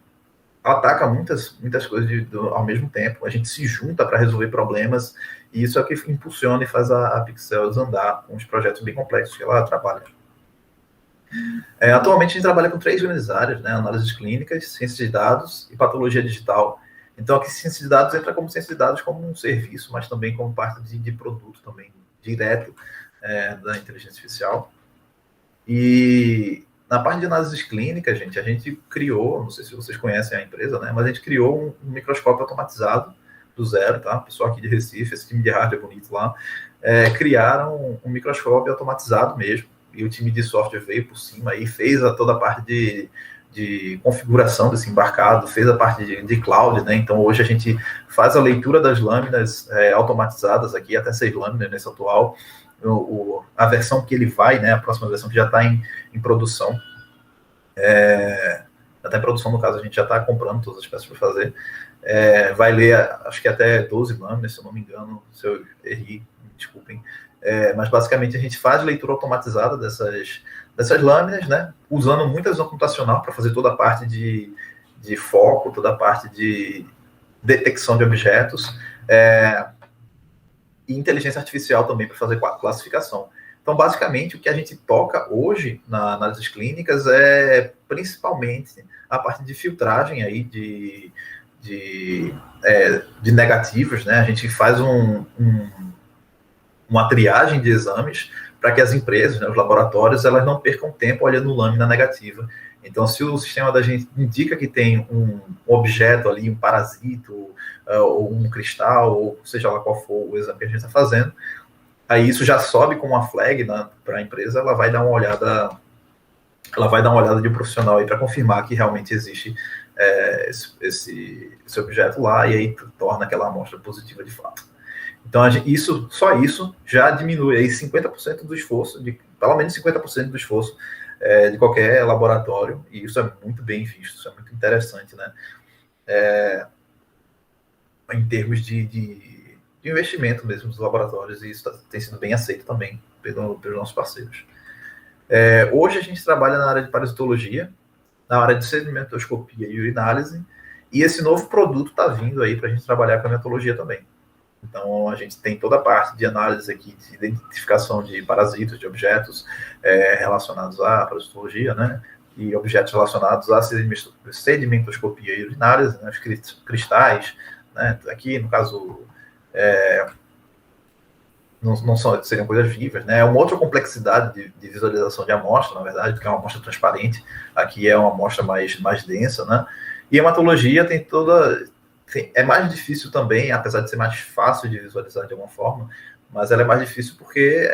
ataca muitas coisas ao mesmo tempo, a gente se junta para resolver problemas, e isso é o que impulsiona e faz a Pixels andar com os projetos bem complexos que ela trabalha. Atualmente a gente trabalha com 3 grandes áreas, né? Análises clínicas, ciências de dados e patologia digital. Então, aqui ciência de dados entra como ciência de dados como um serviço, mas também como parte de produto também, direto da inteligência artificial. E na parte de análises clínicas, gente, a gente criou, não sei se vocês conhecem a empresa, né, mas a gente criou um microscópio automatizado do zero, tá? O pessoal aqui de Recife, esse time de hardware bonito lá, criaram um microscópio automatizado mesmo, e o time de software veio por cima e fez toda a parte de configuração desse embarcado, fez a parte de cloud, né? Então hoje a gente faz a leitura das lâminas automatizadas aqui, até 6 lâminas nesse atual, a versão que ele vai, né? A próxima versão que já está em produção, já está em produção, no caso, a gente já está comprando todas as peças para fazer, vai ler, acho que até 12 lâminas, se eu não me engano, se eu errei, me desculpem, mas basicamente a gente faz leitura automatizada dessas lâminas, né, usando muita visão computacional para fazer toda a parte de foco, toda a parte de detecção de objetos, e inteligência artificial também para fazer classificação. Então, basicamente, o que a gente toca hoje nas análises clínicas é principalmente a parte de filtragem aí de negativos, né? A gente faz uma triagem de exames para que as empresas, né, os laboratórios, elas não percam tempo olhando lâmina negativa. Então, se o sistema da gente indica que tem um objeto ali, um parasito, ou um cristal, ou seja lá qual for o exame que a gente está fazendo, aí isso já sobe com uma flag, né, para a empresa, ela vai dar uma olhada de um profissional aí para confirmar que realmente existe esse objeto lá, e aí torna aquela amostra positiva de fato. Então, só isso já diminui aí 50% do esforço, pelo menos 50% do esforço de qualquer laboratório, e isso é muito bem visto, isso é muito interessante, né? Em termos de investimento mesmo dos laboratórios, e isso tem sido bem aceito também pelos nossos parceiros. Hoje a gente trabalha na área de parasitologia, na área de sedimentoscopia e urinálise, e esse novo produto está vindo aí para a gente trabalhar com a hematologia também. Então, a gente tem toda a parte de análise aqui, de identificação de parasitas, de objetos relacionados à parasitologia, né? E objetos relacionados à sedimentoscopia e urinálise, né? Os cristais, né? Aqui, no caso, não seriam coisas vivas, né? É uma outra complexidade de visualização de amostra, na verdade, porque é uma amostra transparente. Aqui é uma amostra mais densa, né? E a hematologia tem é mais difícil também, apesar de ser mais fácil de visualizar de alguma forma, mas ela é mais difícil porque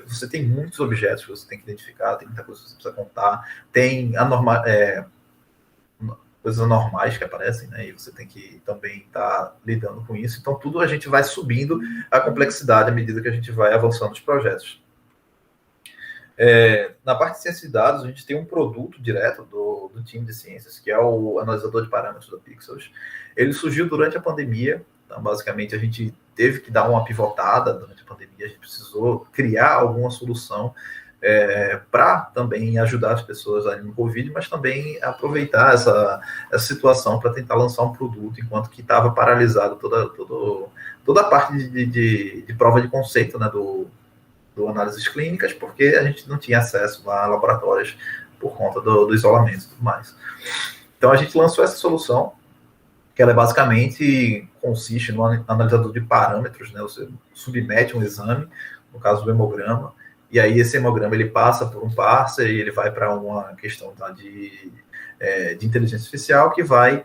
você tem muitos objetos que você tem que identificar, tem muita coisa que você precisa contar, tem coisas anormais que aparecem, né, e você tem que também estar lidando com isso. Então, tudo a gente vai subindo a complexidade à medida que a gente vai avançando os projetos. Na parte de ciência de dados, a gente tem um produto direto do time de ciências, que é o analisador de parâmetros da Pixels. Ele surgiu durante a pandemia, então, basicamente, a gente teve que dar uma pivotada durante a pandemia, a gente precisou criar alguma solução para também ajudar as pessoas ali no Covid, mas também aproveitar essa situação para tentar lançar um produto, enquanto que estava paralisado toda a parte de prova de conceito, né, do análises clínicas, porque a gente não tinha acesso a laboratórios por conta do isolamento e tudo mais. Então, a gente lançou essa solução, que ela basicamente consiste no analisador de parâmetros, né? Você submete um exame, no caso do hemograma, e aí esse hemograma ele passa por um parser e ele vai para uma questão de inteligência artificial que vai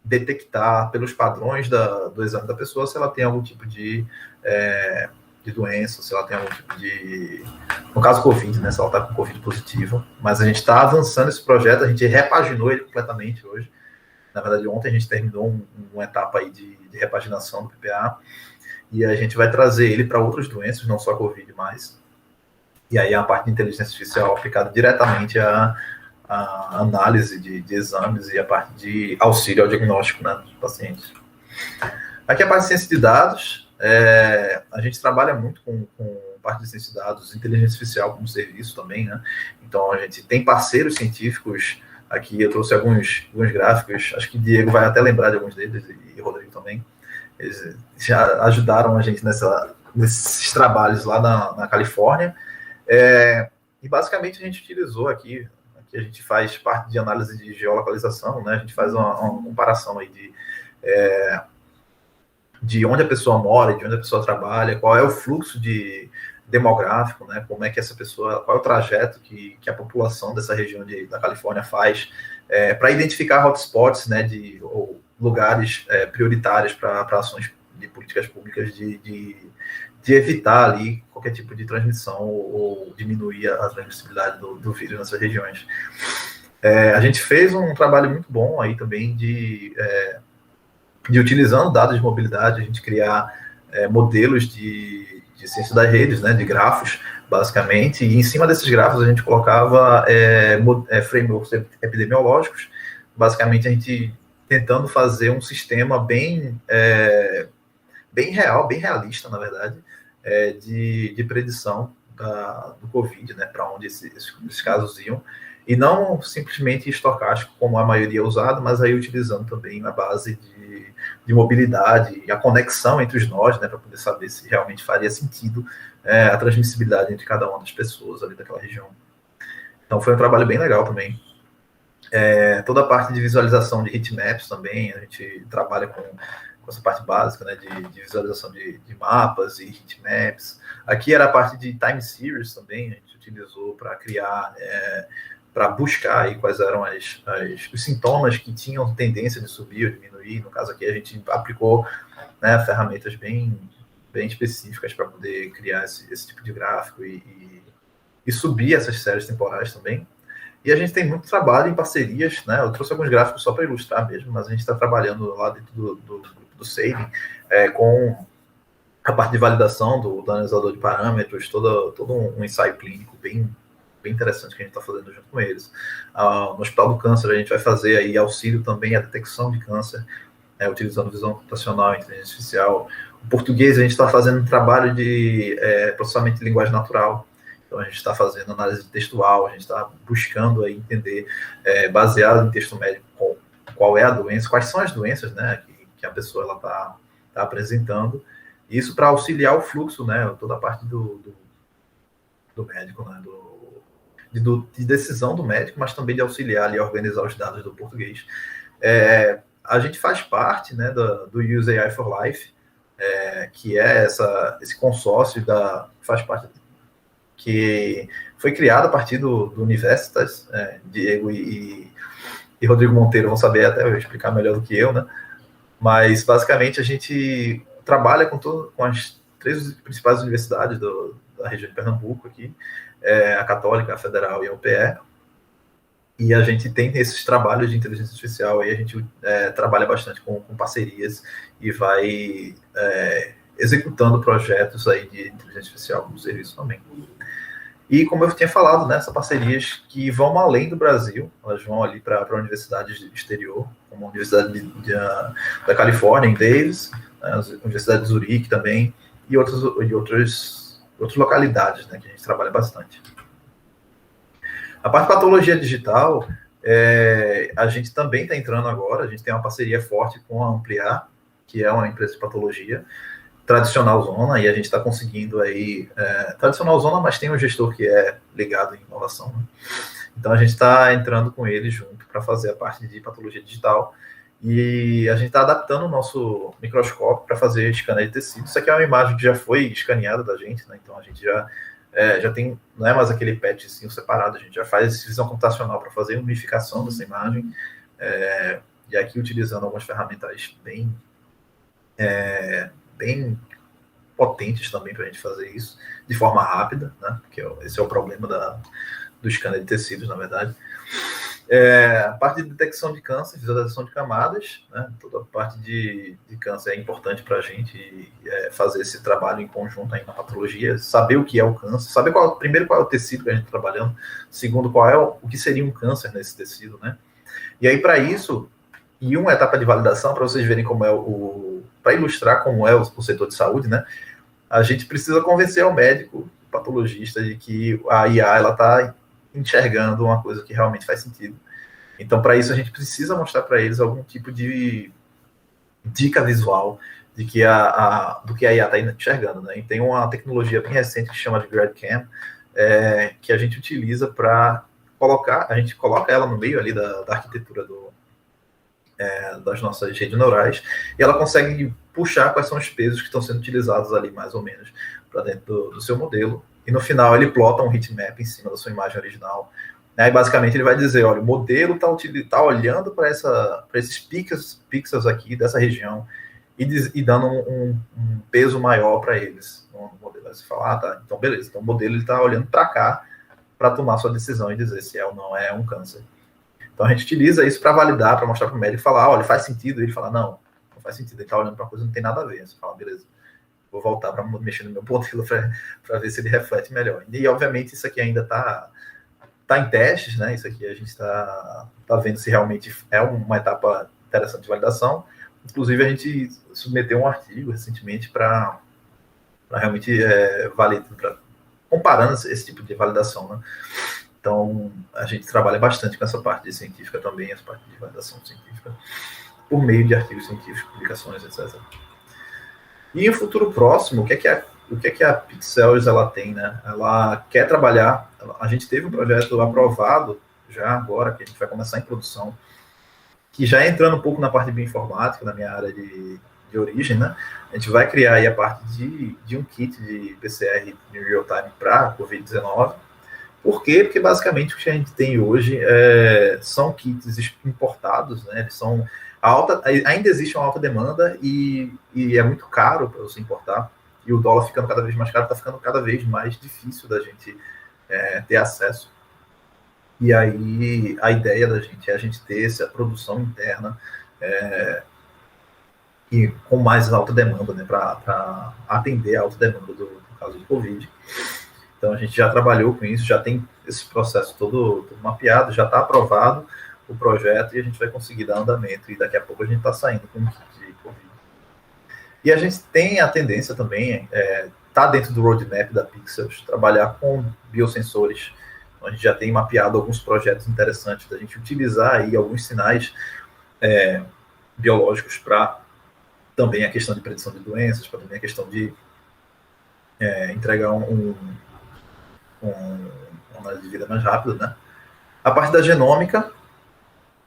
detectar pelos padrões do exame da pessoa se ela tem algum tipo de doença, se ela tem algum tipo de... No caso, Covid, né? Se ela está com Covid positivo. Mas a gente está avançando esse projeto, a gente repaginou ele completamente hoje. Na verdade, ontem a gente terminou uma etapa aí de repaginação do PPA, e a gente vai trazer ele para outras doenças, não só Covid mais. E aí a parte de inteligência artificial aplicada diretamente à análise de exames e a parte de auxílio ao diagnóstico, né, dos pacientes. Aqui a parte de ciência de dados. A gente trabalha muito com parte de ciência de dados, inteligência artificial como serviço também, né? Então, a gente tem parceiros científicos. Aqui eu trouxe alguns gráficos, acho que Diego vai até lembrar de alguns deles, e Rodrigo também. Eles já ajudaram a gente nesses trabalhos lá na Califórnia. E basicamente a gente utilizou aqui que a gente faz parte de análise de geolocalização, né? A gente faz uma comparação aí de onde a pessoa mora, de onde a pessoa trabalha, qual é o fluxo demográfico, né? Como é que essa pessoa, qual é o trajeto que a população dessa região da Califórnia faz, para identificar hotspots, né? Ou lugares prioritários para ações de políticas públicas de evitar ali qualquer tipo de transmissão ou diminuir a transmissibilidade do vírus nessas regiões. A gente fez um trabalho muito bom aí também de utilizando dados de mobilidade, a gente criar modelos de ciência das redes, né, de grafos, basicamente, e em cima desses grafos a gente colocava frameworks epidemiológicos, basicamente a gente tentando fazer um sistema bem real, bem realista, na verdade, de predição do Covid, né, para onde esses casos iam, e não simplesmente estocástico, como a maioria é usado, mas aí utilizando também a base de mobilidade e a conexão entre os nós, né, para poder saber se realmente faria sentido a transmissibilidade entre cada uma das pessoas ali daquela região. Então foi um trabalho bem legal também. Toda a parte de visualização de heatmaps também, a gente trabalha com essa parte básica, né, de visualização de mapas e heatmaps. Aqui era a parte de time series também, a gente utilizou para criar, para buscar aí quais eram os sintomas que tinham tendência de subir ou diminuir. No caso aqui a gente aplicou, né, ferramentas bem específicas para poder criar esse tipo de gráfico e subir essas séries temporais também. E a gente tem muito trabalho em parcerias, né? Eu trouxe alguns gráficos só para ilustrar mesmo, mas a gente está trabalhando lá dentro do grupo do Saving com a parte de validação do analisador de parâmetros, todo um ensaio clínico bem interessante que a gente está fazendo junto com eles. No Hospital do Câncer a gente vai fazer aí auxílio também à detecção de câncer, utilizando visão computacional e inteligência artificial. O português a gente está fazendo um trabalho de processamento de linguagem natural. Então, a gente está fazendo análise textual, a gente está buscando aí entender, baseado em texto médico, qual é a doença, quais são as doenças, né, que a pessoa está apresentando. Isso para auxiliar o fluxo, né, toda a parte do médico, né, de decisão do médico, mas também de auxiliar ali a organizar os dados do português. A gente faz parte, né, do Use AI for Life, que é esse consórcio faz parte que foi criado a partir do Universitas. Diego e Rodrigo Monteiro vão saber até explicar melhor do que eu, né? Mas, basicamente, a gente trabalha com as 3 principais universidades da região de Pernambuco aqui, a Católica, a Federal e a UPE, e a gente tem esses trabalhos de inteligência artificial, e a gente trabalha bastante com parcerias e vai executando projetos aí de inteligência artificial como serviço também. E, como eu tinha falado, né, essas parcerias que vão além do Brasil, elas vão ali para universidades do exterior, como a Universidade da Califórnia, em Davis, né, a Universidade de Zurique também, e outras localidades, né, que a gente trabalha bastante. A parte de patologia digital, a gente também está entrando agora, a gente tem uma parceria forte com a Ampliar, que é uma empresa de patologia, tradicional zona, e a gente está conseguindo aí, tradicional zona, mas tem um gestor que é ligado em inovação, né? Então a gente está entrando com ele junto para fazer a parte de patologia digital, e a gente está adaptando o nosso microscópio para fazer escaneio de tecido. Isso aqui é uma imagem que já foi escaneada da gente, né? Então a gente já tem, não é mais aquele petzinho separado, a gente já faz visão computacional para fazer unificação dessa imagem, e aqui utilizando algumas ferramentas bem potentes também para a gente fazer isso de forma rápida, né? Porque esse é o problema do scanner de tecidos, na verdade. A parte de detecção de câncer, visualização de camadas, né? Toda a parte de câncer é importante para a gente fazer esse trabalho em conjunto aí na patologia, saber o que é o câncer, saber primeiro qual é o tecido que a gente está trabalhando, segundo qual é o que seria um câncer nesse tecido, né? E aí, para isso, e uma etapa de validação, para vocês verem como é para ilustrar como é o setor de saúde, né? A gente precisa convencer o médico, o patologista, de que a IA está enxergando uma coisa que realmente faz sentido. Então, para isso, a gente precisa mostrar para eles algum tipo de dica visual do que a IA está enxergando, né? E tem uma tecnologia bem recente que chama de GradCam, que a gente utiliza para a gente coloca ela no meio ali da arquitetura das nossas redes neurais, e ela consegue puxar quais são os pesos que estão sendo utilizados ali, mais ou menos, para dentro do seu modelo. E no final ele plota um heatmap em cima da sua imagem original. Aí basicamente ele vai dizer, olha, o modelo está olhando para esses pixels aqui dessa região e dando um peso maior para eles no modelo. Aí você fala, tá, então beleza, então o modelo está olhando para cá para tomar sua decisão e dizer se é ou não é um câncer. Então a gente utiliza isso para validar, para mostrar para o médico e falar, olha, faz sentido. E ele fala, não faz sentido, ele está olhando para uma coisa que não tem nada a ver. Você fala, beleza, vou voltar para mexer no meu modelo para ver se ele reflete melhor. E obviamente isso aqui ainda está em testes, né? Isso aqui a gente está vendo se realmente é uma etapa interessante de validação. Inclusive a gente submeteu um artigo recentemente para realmente comparando esse tipo de validação, né? Então a gente trabalha bastante com essa parte de científica também, essa parte de validação científica, por meio de artigos científicos, publicações, etc. E em futuro próximo, o que é que a Pixels ela tem, né? Ela quer trabalhar. A gente teve um projeto aprovado já agora, que a gente vai começar em produção, que já entrando um pouco na parte de bioinformática, na minha área de origem, né? A gente vai criar aí a parte de um kit de PCR em real time para Covid-19. Por quê? Porque basicamente o que a gente tem hoje são kits importados, né? Eles são ainda existe uma alta demanda e é muito caro para você importar. E o dólar ficando cada vez mais caro, está ficando cada vez mais difícil da gente ter acesso. E aí a ideia da gente é a gente ter essa produção interna e com mais alta demanda, né, para atender a alta demanda do caso de Covid. Então a gente já trabalhou com isso, já tem esse processo todo mapeado, já está aprovado o projeto e a gente vai conseguir dar andamento. E daqui a pouco a gente está saindo com o kit de Covid. E a gente tem a tendência também, tá dentro do roadmap da Pixels, trabalhar com biosensores. Então, a gente já tem mapeado alguns projetos interessantes da gente utilizar aí alguns sinais biológicos para também a questão de predição de doenças, para também a questão de entregar uma análise de vida mais rápida, né? A parte da genômica,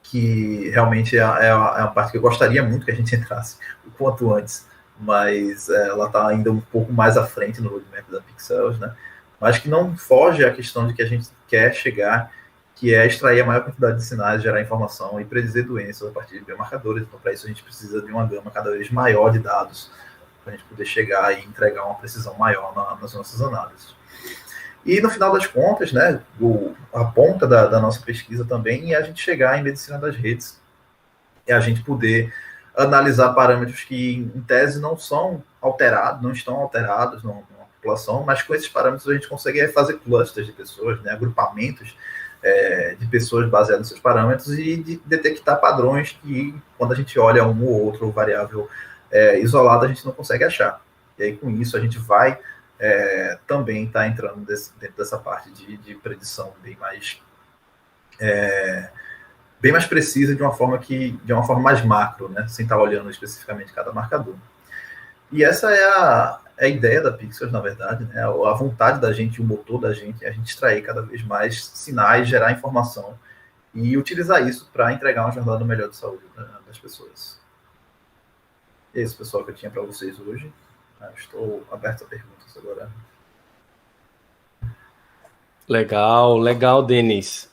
que realmente é a parte que eu gostaria muito que a gente entrasse o quanto antes, mas ela está ainda um pouco mais à frente no roadmap da Pixels, né? Mas que não foge à questão de que a gente quer chegar, que é extrair a maior quantidade de sinais, gerar informação e predizer doenças a partir de biomarcadores. Então, para isso, a gente precisa de uma gama cada vez maior de dados para a gente poder chegar e entregar uma precisão maior nas nossas análises. E, no final das contas, né, a ponta da nossa pesquisa também é a gente chegar em medicina das redes, é a gente poder analisar parâmetros que, em tese, não estão alterados na população, mas com esses parâmetros a gente consegue fazer clusters de pessoas, né, agrupamentos de pessoas baseados nos seus parâmetros e detectar padrões que, quando a gente olha um ou outro variável isolado, a gente não consegue achar. E aí, com isso, a gente vai também estar entrando dentro dessa parte de predição bem mais precisa, de uma forma mais macro, né, sem estar olhando especificamente cada marcador. E essa é a ideia da Pixels, na verdade, né, a vontade da gente, o motor da gente, é a gente extrair cada vez mais sinais, gerar informação e utilizar isso para entregar uma jornada melhor de saúde das pessoas. Esse, pessoal, que eu tinha para vocês hoje. Estou aberto a perguntas agora. Legal, Denis.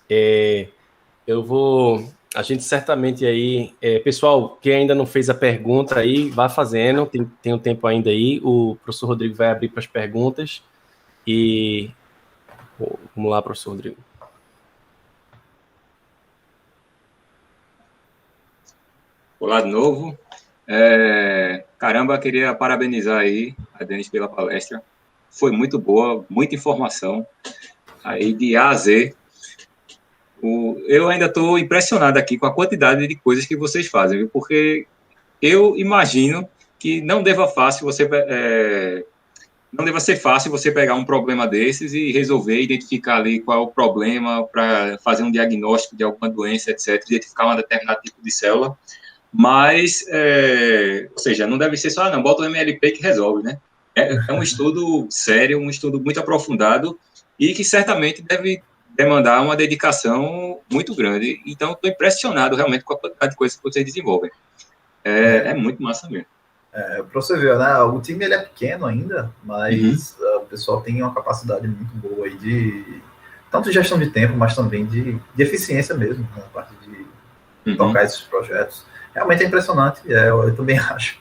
A gente certamente aí, pessoal, quem ainda não fez a pergunta aí, vá fazendo, tem um tempo ainda aí, o professor Rodrigo vai abrir para as perguntas e vamos lá, professor Rodrigo. Olá de novo. Caramba, queria parabenizar aí a Denis pela palestra, foi muito boa, muita informação, aí de A a Z. Eu ainda estou impressionado aqui com a quantidade de coisas que vocês fazem, viu? Porque eu imagino que não deva ser fácil você pegar um problema desses e resolver, identificar ali qual é o problema para fazer um diagnóstico de alguma doença, etc., identificar um determinado tipo de célula, mas, ou seja, não deve ser só, não, bota o MLP que resolve, né? É um estudo sério, um estudo muito aprofundado e que certamente deve demandar uma dedicação muito grande. Então, estou impressionado realmente com a quantidade de coisas que vocês desenvolvem. É muito massa mesmo. Para você ver, né? O time ele é pequeno ainda, mas o pessoal tem uma capacidade muito boa aí de tanto de gestão de tempo, mas também de eficiência mesmo, na parte de tocar esses projetos. Realmente é impressionante, eu também acho.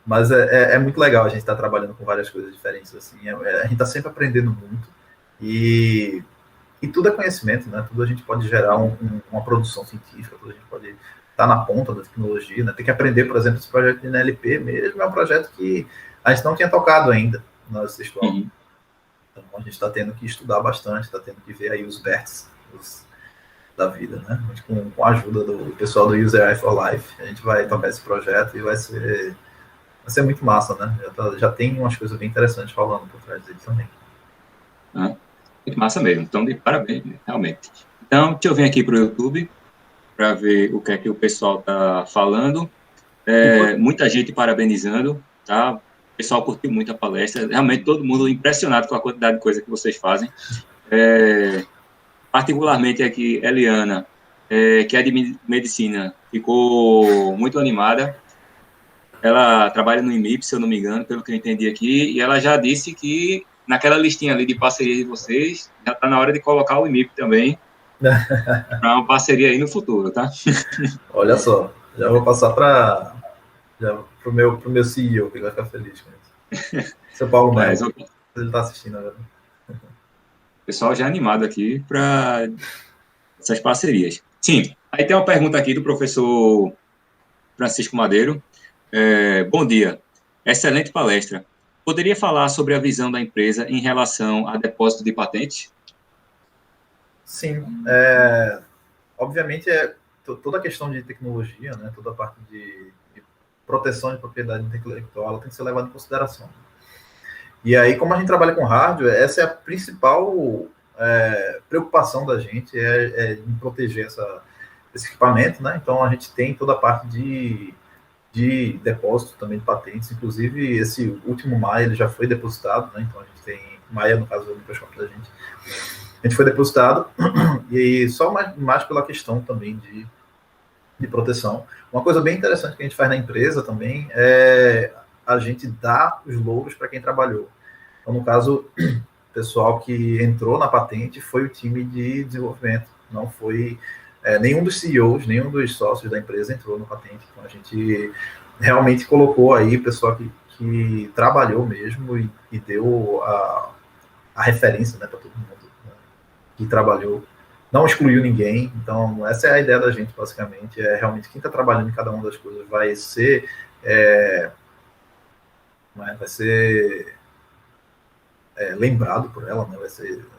Mas é muito legal a gente estar trabalhando com várias coisas diferentes, assim. A gente está sempre aprendendo muito e tudo é conhecimento, né? Tudo a gente pode gerar uma produção científica, tudo a gente pode estar na ponta da tecnologia, né? Tem que aprender, por exemplo, esse projeto de NLP mesmo é um projeto que a gente não tinha tocado ainda na escola. Então a gente está tendo que estudar bastante, está tendo que ver aí os vértices da vida, né? Com a ajuda do pessoal do User AI for Life, a gente vai tocar esse projeto e vai ser muito massa, né? Já tem umas coisas bem interessantes rolando por trás dele também. Muito massa mesmo. Então, de parabéns, realmente. Então, deixa eu vir aqui para o YouTube para ver o que é que o pessoal está falando. Muita gente parabenizando, tá? O pessoal curtiu muito a palestra. Realmente, todo mundo impressionado com a quantidade de coisa que vocês fazem. Particularmente aqui, Eliana, que é de medicina, ficou muito animada. Ela trabalha no IMIP, se eu não me engano, pelo que eu entendi aqui, e ela já disse que naquela listinha ali de parceria de vocês, já está na hora de colocar o IMIP também, para uma parceria aí no futuro, tá? Olha só, já vou passar para o meu CEO, que vai ficar feliz com isso. Seu Paulo Melo, ele está assistindo agora. O pessoal já animado aqui para essas parcerias. Sim, aí tem uma pergunta aqui do professor Francisco Madeiro. Bom dia, excelente palestra. Poderia falar sobre a visão da empresa em relação a depósito de patentes? Sim, obviamente toda a questão de tecnologia, né, toda a parte de proteção de propriedade intelectual, ela tem que ser levada em consideração. E aí, como a gente trabalha com hardware, essa é a principal preocupação da gente, em proteger esse equipamento, né? Então, a gente tem toda a parte de depósito também de patentes, inclusive esse último Maia ele já foi depositado, né? Então a gente tem Maia, no caso do microscópio da gente, a gente foi depositado, e só mais pela questão também de proteção. Uma coisa bem interessante que a gente faz na empresa também é a gente dar os louros para quem trabalhou. Então, no caso, o pessoal que entrou na patente foi o time de desenvolvimento, não foi nenhum dos CEOs, nenhum dos sócios da empresa entrou na patente. Então, a gente realmente colocou aí o pessoal que trabalhou mesmo e deu a referência, né, para todo mundo, né, que trabalhou. Não excluiu ninguém. Então, essa é a ideia da gente, basicamente. Realmente quem está trabalhando em cada uma das coisas vai ser lembrado por ela, né?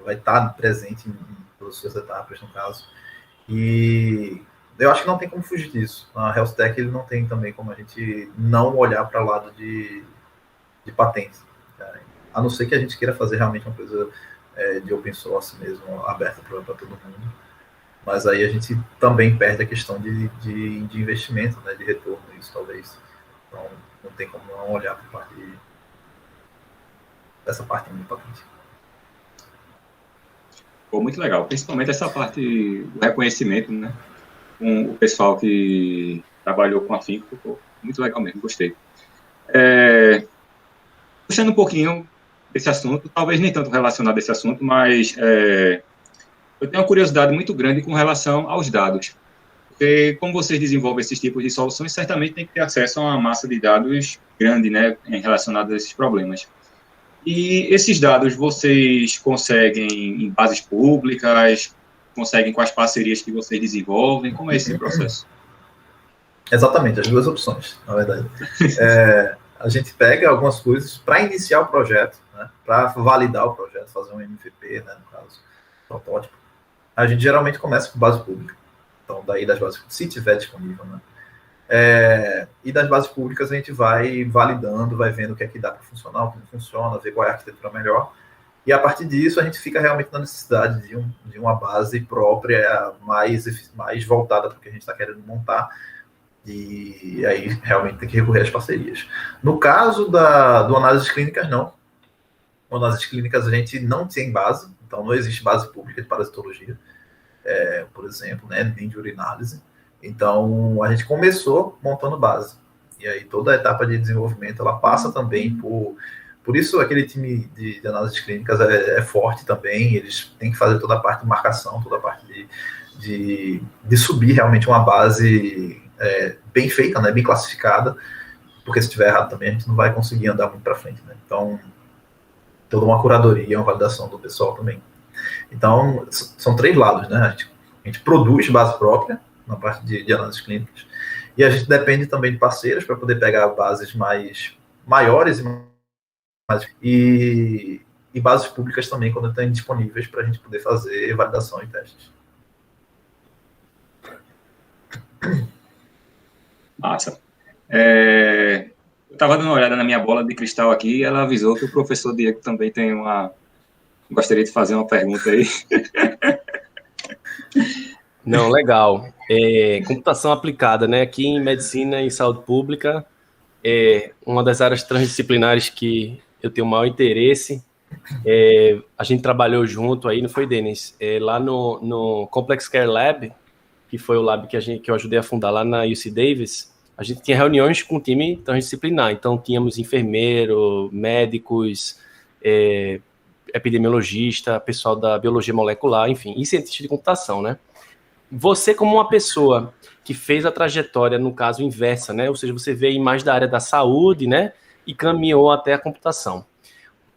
Vai estar presente em todas as suas etapas, no caso. E eu acho que não tem como fugir disso. A Health Tech ele não tem também como a gente não olhar para o lado de patentes. A não ser que a gente queira fazer realmente uma coisa de open source mesmo, aberta para todo mundo. Mas aí a gente também perde a questão de investimento, né, de retorno, isso talvez. Então, não tem como não olhar para dessa parte de patente. Pô, muito legal, principalmente essa parte do reconhecimento, né, com o pessoal que trabalhou com afinco, ficou muito legal mesmo, gostei. Puxando um pouquinho desse assunto, talvez nem tanto relacionado a esse assunto, mas eu tenho uma curiosidade muito grande com relação aos dados. Porque, como vocês desenvolvem esses tipos de soluções, certamente tem que ter acesso a uma massa de dados grande, né, relacionada a esses problemas. E esses dados vocês conseguem em bases públicas, conseguem com as parcerias que vocês desenvolvem? Como é esse processo? Exatamente, as duas opções, na verdade. A gente pega algumas coisas para iniciar o projeto, né, para validar o projeto, fazer um MVP, né, no caso, protótipo. A gente geralmente começa com base pública. Então, daí das bases, se tiver disponível, né? E das bases públicas a gente vai validando, vai vendo o que é que dá para funcionar, o que não funciona, ver qual é a arquitetura melhor. E a partir disso a gente fica realmente na necessidade de uma base própria, mais voltada para o que a gente está querendo montar. E aí realmente tem que recorrer às parcerias. No caso do análises clínicas, não. Análises clínicas a gente não tem base, Então, não existe base pública de parasitologia, por exemplo, né, nem de urinálise. Então, a gente começou montando base. E aí, toda a etapa de desenvolvimento, ela passa também por isso, aquele time de análises clínicas é forte também. Eles têm que fazer toda a parte de marcação, toda a parte de subir realmente uma base bem feita, né, bem classificada, porque se estiver errado também, a gente não vai conseguir andar muito para frente, né? Então, toda uma curadoria, uma validação do pessoal também. Então, são 3 lados, né? A gente produz base própria, na parte de análises clínicas, e a gente depende também de parceiros para poder pegar bases maiores e bases públicas também, quando estão disponíveis para a gente poder fazer validação e testes. Massa. Eu estava dando uma olhada na minha bola de cristal aqui e ela avisou que o professor Diego também tem gostaria de fazer uma pergunta aí. Não, legal. Computação aplicada, né? Aqui em medicina e saúde pública, uma das áreas transdisciplinares que eu tenho o maior interesse. A gente trabalhou junto aí, não foi, Denis? Lá no Complex Care Lab, que foi o lab que eu ajudei a fundar lá na UC Davis, a gente tinha reuniões com o time transdisciplinar. Então, tínhamos enfermeiro, médicos, epidemiologista, pessoal da biologia molecular, enfim, e cientista de computação, né? Você, como uma pessoa que fez a trajetória, no caso, inversa, né? Ou seja, você veio mais da área da saúde, né? E caminhou até a computação.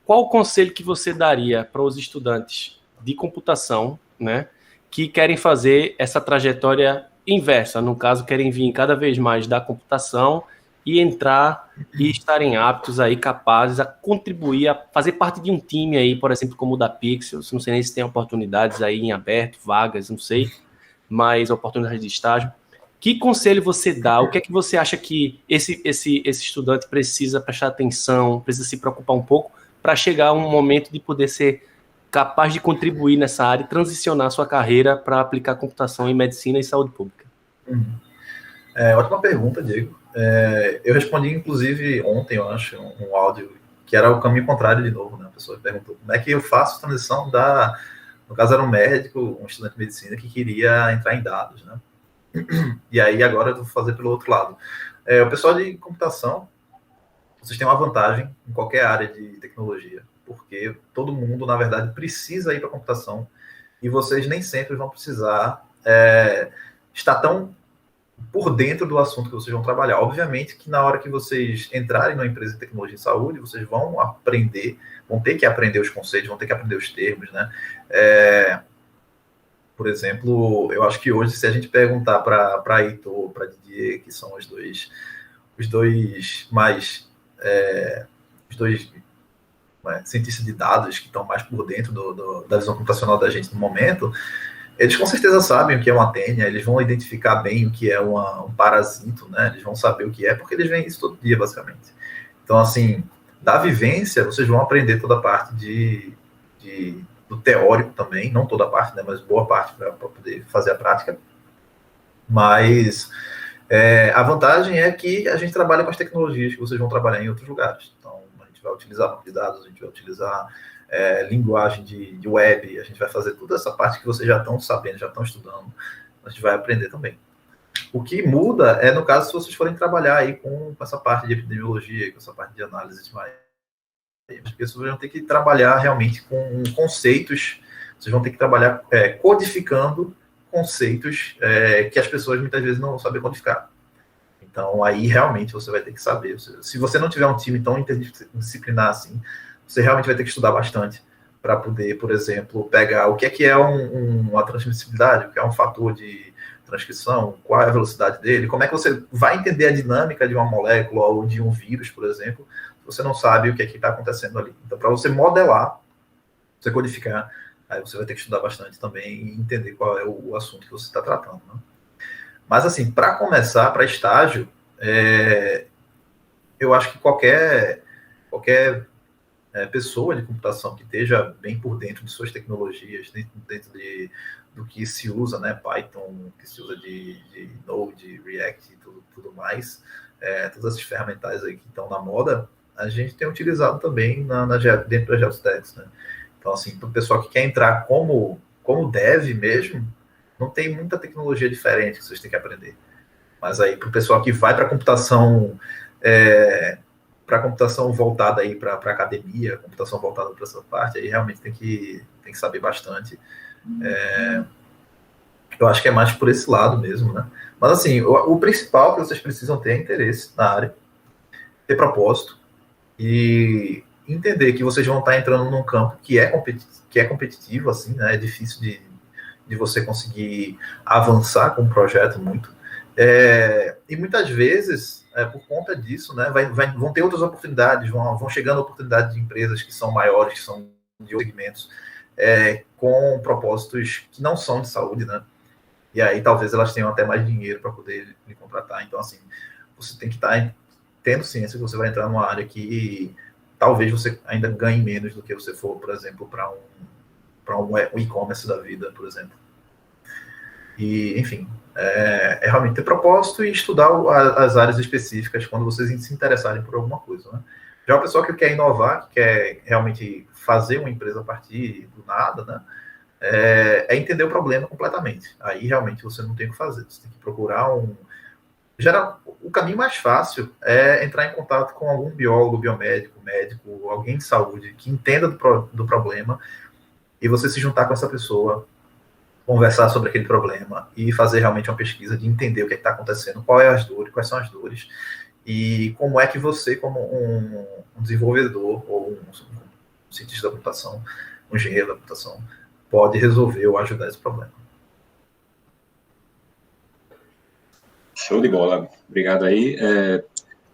Qual o conselho que você daria para os estudantes de computação, né? Que querem fazer essa trajetória inversa, no caso, querem vir cada vez mais da computação e entrar e estarem aptos aí, capazes a contribuir, a fazer parte de um time aí, por exemplo, como o da Pixels, não sei nem se tem oportunidades aí em aberto, vagas, não sei, mas oportunidades de estágio. Que conselho você dá? O que é que você acha que esse estudante precisa prestar atenção, precisa se preocupar um pouco para chegar a um momento de poder ser capaz de contribuir nessa área e transicionar sua carreira para aplicar computação em medicina e saúde pública? Ótima pergunta, Diego. Eu respondi, inclusive, ontem, eu acho, um áudio que era o caminho contrário de novo, né? A pessoa perguntou como é que eu faço a transição no caso era um médico, um estudante de medicina que queria entrar em dados, né? E aí agora eu vou fazer pelo outro lado. O pessoal de computação, vocês têm uma vantagem em qualquer área de tecnologia, porque todo mundo, na verdade, precisa ir para a computação e vocês nem sempre vão precisar estar tão por dentro do assunto que vocês vão trabalhar. Obviamente que na hora que vocês entrarem numa empresa de tecnologia e saúde, vocês vão aprender, vão ter que aprender os conceitos, vão ter que aprender os termos, né? Por exemplo, eu acho que hoje, se a gente perguntar para Heitor, para Didier, que são os dois cientistas de dados que estão mais por dentro da visão computacional da gente no momento, eles com certeza sabem o que é uma tênia, eles vão identificar bem o que é um parasito, né? Eles vão saber o que é, porque eles veem isso todo dia, basicamente. Então, assim, da vivência, vocês vão aprender toda a parte do teórico também, não toda a parte, né? Mas boa parte para poder fazer a prática. Mas a vantagem é que a gente trabalha com as tecnologias que vocês vão trabalhar em outros lugares. Então, a gente vai utilizar banco de dados, a gente vai utilizar linguagem de web, a gente vai fazer toda essa parte que vocês já estão sabendo, já estão estudando, a gente vai aprender também. O que muda é, no caso, se vocês forem trabalhar aí com essa parte de epidemiologia, com essa parte de análise mais... Porque vocês vão ter que trabalhar realmente com conceitos, vocês vão ter que trabalhar codificando conceitos que as pessoas muitas vezes não sabem codificar. Então, aí realmente você vai ter que saber. Se você não tiver um time tão interdisciplinar assim, você realmente vai ter que estudar bastante para poder, por exemplo, pegar o que é uma transmissibilidade, o que é um fator de transcrição, qual é a velocidade dele, como é que você vai entender a dinâmica de uma molécula ou de um vírus, por exemplo, se você não sabe o que é que está acontecendo ali. Então, para você modelar, você codificar, aí você vai ter que estudar bastante também e entender qual é o assunto que você está tratando, né? Mas, assim, para começar, para estágio, eu acho que qualquer pessoa de computação que esteja bem por dentro de suas tecnologias, dentro do que se usa, né, Python, que se usa de Node, React e tudo mais, todas essas ferramentais aí que estão na moda, a gente tem utilizado também dentro da GeoStacks, né? Então, assim, para o pessoal que quer entrar como dev mesmo, não tem muita tecnologia diferente que vocês têm que aprender. Mas aí, para o pessoal que vai para computação voltada aí para academia, computação voltada para essa parte, aí realmente tem que saber bastante. Eu acho que é mais por esse lado mesmo, né? Mas, assim, o principal que vocês precisam ter é interesse na área, ter propósito e entender que vocês vão estar entrando num campo que é competitivo, assim, né? É difícil de você conseguir avançar com um projeto muito. E muitas vezes, por conta disso, né, vão ter outras oportunidades, vão chegando oportunidades de empresas que são maiores, que são de outros segmentos, com propósitos que não são de saúde, né? E aí talvez elas tenham até mais dinheiro para poder lhe contratar. Então, assim, você tem que estar tendo ciência que você vai entrar numa área que talvez você ainda ganhe menos do que você for, por exemplo, para um e-commerce da vida, por exemplo. E, enfim, realmente ter propósito e estudar as áreas específicas quando vocês se interessarem por alguma coisa, né? Já o pessoal que quer inovar, que quer realmente fazer uma empresa a partir do nada, né? Entender o problema completamente. Aí, realmente, você não tem o que fazer. Você tem que procurar o caminho mais fácil é entrar em contato com algum biólogo, biomédico, médico, alguém de saúde que entenda do problema e você se juntar com essa pessoa, conversar sobre aquele problema e fazer realmente uma pesquisa de entender o que está acontecendo, quais são as dores e como é que você, como um desenvolvedor ou um cientista da computação, um engenheiro da computação, pode resolver ou ajudar esse problema. Show de bola. Obrigado aí.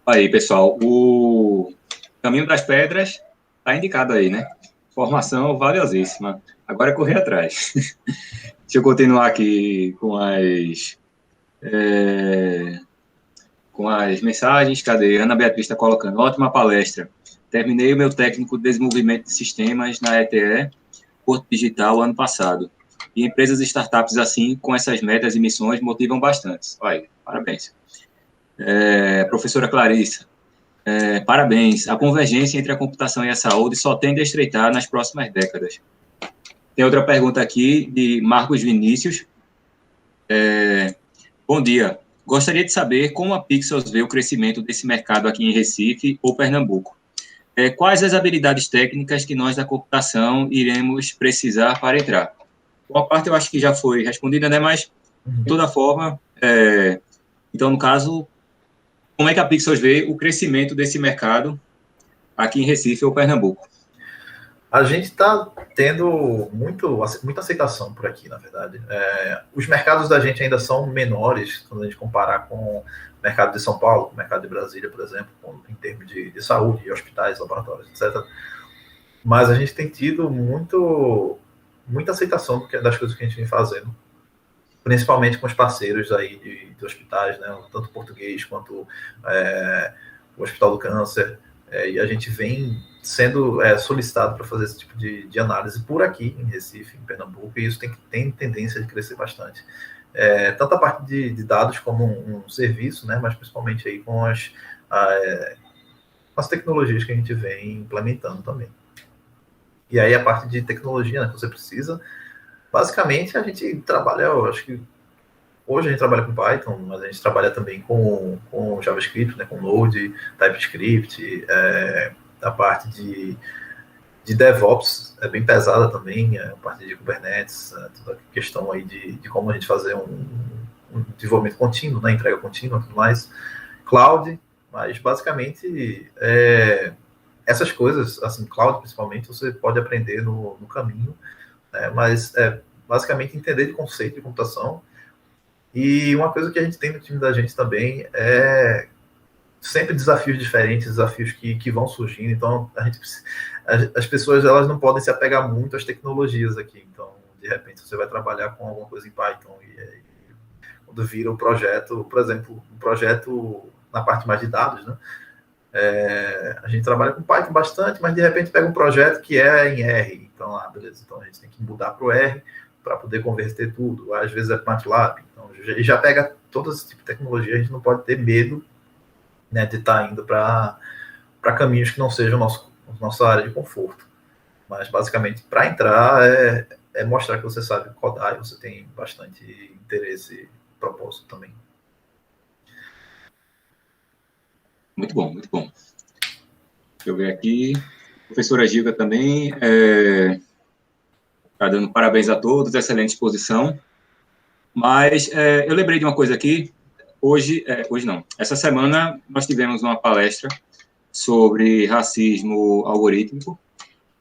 Aí, pessoal, o Caminho das Pedras está indicado aí, né? Formação valiosíssima. Agora é correr atrás. Deixa eu continuar aqui com as mensagens. Cadê? Ana Beatriz está colocando. Ótima palestra. Terminei o meu técnico de desenvolvimento de sistemas na ETE, Porto Digital, ano passado. E empresas e startups assim, com essas metas e missões, motivam bastante. Olha, parabéns. Professora Clarissa, parabéns. A convergência entre a computação e a saúde só tende a estreitar nas próximas décadas. Tem outra pergunta aqui, de Marcos Vinícius. Bom dia. Gostaria de saber como a Pixels vê o crescimento desse mercado aqui em Recife ou Pernambuco. Quais as habilidades técnicas que nós da computação iremos precisar para entrar? Uma parte eu acho que já foi respondida, né? Mas, de toda forma, então, no caso, como é que a Pixels vê o crescimento desse mercado aqui em Recife ou Pernambuco? A gente está tendo muita aceitação por aqui, na verdade. Os mercados da gente ainda são menores, quando a gente comparar com o mercado de São Paulo, com o mercado de Brasília, por exemplo, em termos de saúde, hospitais, laboratórios, etc. Mas a gente tem tido muita aceitação das coisas que a gente vem fazendo, principalmente com os parceiros aí de hospitais, né? Tanto o português quanto o Hospital do Câncer, e a gente vem sendo solicitado para fazer esse tipo de análise por aqui em Recife, em Pernambuco, e isso tem tendência de crescer bastante. Tanto a parte de dados como um serviço, né? Mas principalmente aí com as tecnologias que a gente vem implementando também. E aí a parte de tecnologia, né, que você precisa, basicamente a gente trabalha, eu acho que hoje a gente trabalha com Python, mas a gente trabalha também com JavaScript, né, com Node, TypeScript, a parte de DevOps é bem pesada também, a parte de Kubernetes, toda a questão aí de como a gente fazer um desenvolvimento contínuo, né, entrega contínua e tudo mais, Cloud, mas basicamente essas coisas, assim, Cloud principalmente, você pode aprender no caminho, né, mas basicamente entender de conceito de computação. E uma coisa que a gente tem no time da gente também é sempre desafios diferentes, desafios que vão surgindo. Então, as pessoas elas não podem se apegar muito às tecnologias aqui. Então, de repente, você vai trabalhar com alguma coisa em Python e quando vira o projeto, por exemplo, um projeto na parte mais de dados, né? A gente trabalha com Python bastante, mas de repente pega um projeto que é em R. Então, beleza. Então, a gente tem que mudar para o R para poder converter tudo. Às vezes é MATLAB. Então, já pega todo esse tipo de tecnologia. A gente não pode ter medo, né, de estar indo para caminhos que não sejam nossa área de conforto. Mas, basicamente, para entrar, é mostrar que você sabe codar e você tem bastante interesse e propósito também. Muito bom, muito bom. Deixa eu ver aqui. Professora Gilda também está dando parabéns a todos, excelente exposição. Mas eu lembrei de uma coisa aqui. Hoje não. Essa semana nós tivemos uma palestra sobre racismo algorítmico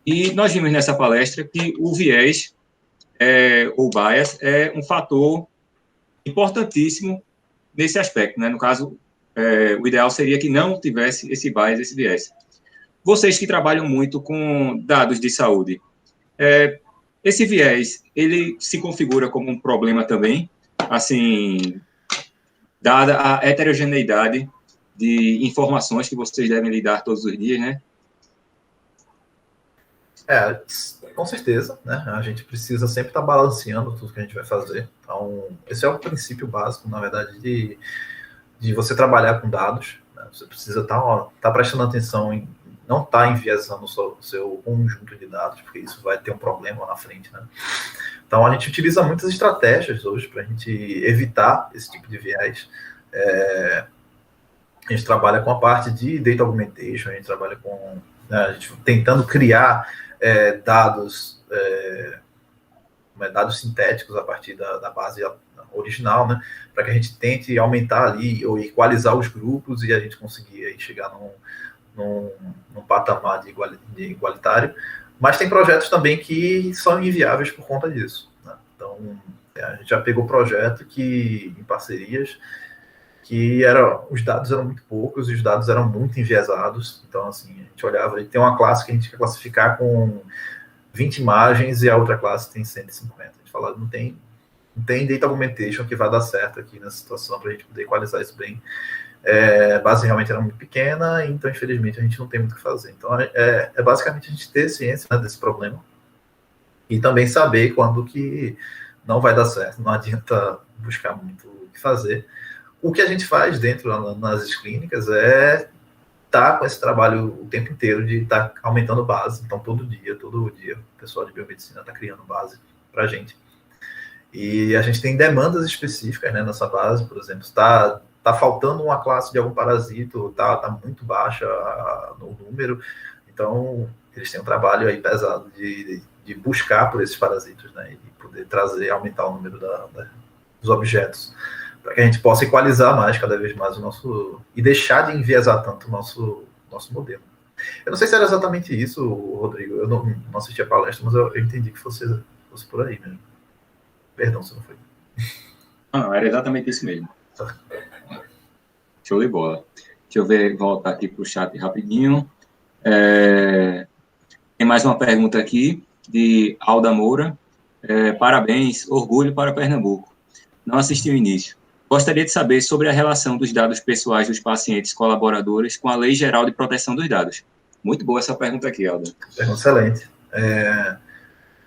e nós vimos nessa palestra que o viés ou bias é um fator importantíssimo nesse aspecto, né? No caso, o ideal seria que não tivesse esse bias, esse viés. Vocês que trabalham muito com dados de saúde, esse viés, ele se configura como um problema também, assim, dada a heterogeneidade de informações que vocês devem lidar todos os dias, né? Com certeza, né? A gente precisa sempre estar balanceando tudo que a gente vai fazer. Então, esse é o princípio básico, na verdade, de você trabalhar com dados, né? Você precisa estar prestando atenção em não estar enviesando o seu conjunto de dados, porque isso vai ter um problema na frente, né? Então, a gente utiliza muitas estratégias hoje para a gente evitar esse tipo de viés. A gente trabalha com a parte de data augmentation, a gente trabalha com a gente tentando criar dados sintéticos a partir da base original, né, para que a gente tente aumentar ali ou equalizar os grupos e a gente conseguir aí chegar num patamar de igualitário. Mas tem projetos também que são inviáveis por conta disso, né? Então, a gente já pegou projeto que, em parcerias, que os dados eram muito poucos e os dados eram muito enviesados. Então, assim, a gente olhava e tem uma classe que a gente quer classificar com 20 imagens e a outra classe tem 150. A gente fala, não tem data augmentation que vai dar certo aqui nessa situação para a gente poder equalizar isso bem. A base realmente era muito pequena, então, infelizmente, a gente não tem muito o que fazer. Então, basicamente a gente ter ciência, né, desse problema e também saber quando que não vai dar certo. Não adianta buscar muito o que fazer. O que a gente faz dentro nas clínicas é estar com esse trabalho o tempo inteiro de estar aumentando base. Então, todo dia, o pessoal de biomedicina está criando base para a gente. E a gente tem demandas específicas, né, nessa base, por exemplo, está faltando uma classe de algum parasito, está muito baixa no número. Então, eles têm um trabalho aí pesado de buscar por esses parasitos, né, e poder aumentar o número dos objetos, para que a gente possa equalizar mais, cada vez mais e deixar de enviesar tanto o nosso modelo. Eu não sei se era exatamente isso, Rodrigo, eu não assisti a palestra, mas eu entendi que fosse por aí mesmo. Perdão se não foi. Não, era exatamente isso mesmo. Show de bola. Deixa eu voltar aqui para o chat rapidinho. Tem mais uma pergunta aqui, de Alda Moura. Parabéns, orgulho para Pernambuco. Não assisti o início. Gostaria de saber sobre a relação dos dados pessoais dos pacientes colaboradores com a Lei Geral de Proteção dos Dados. Muito boa essa pergunta aqui, Alda. Excelente.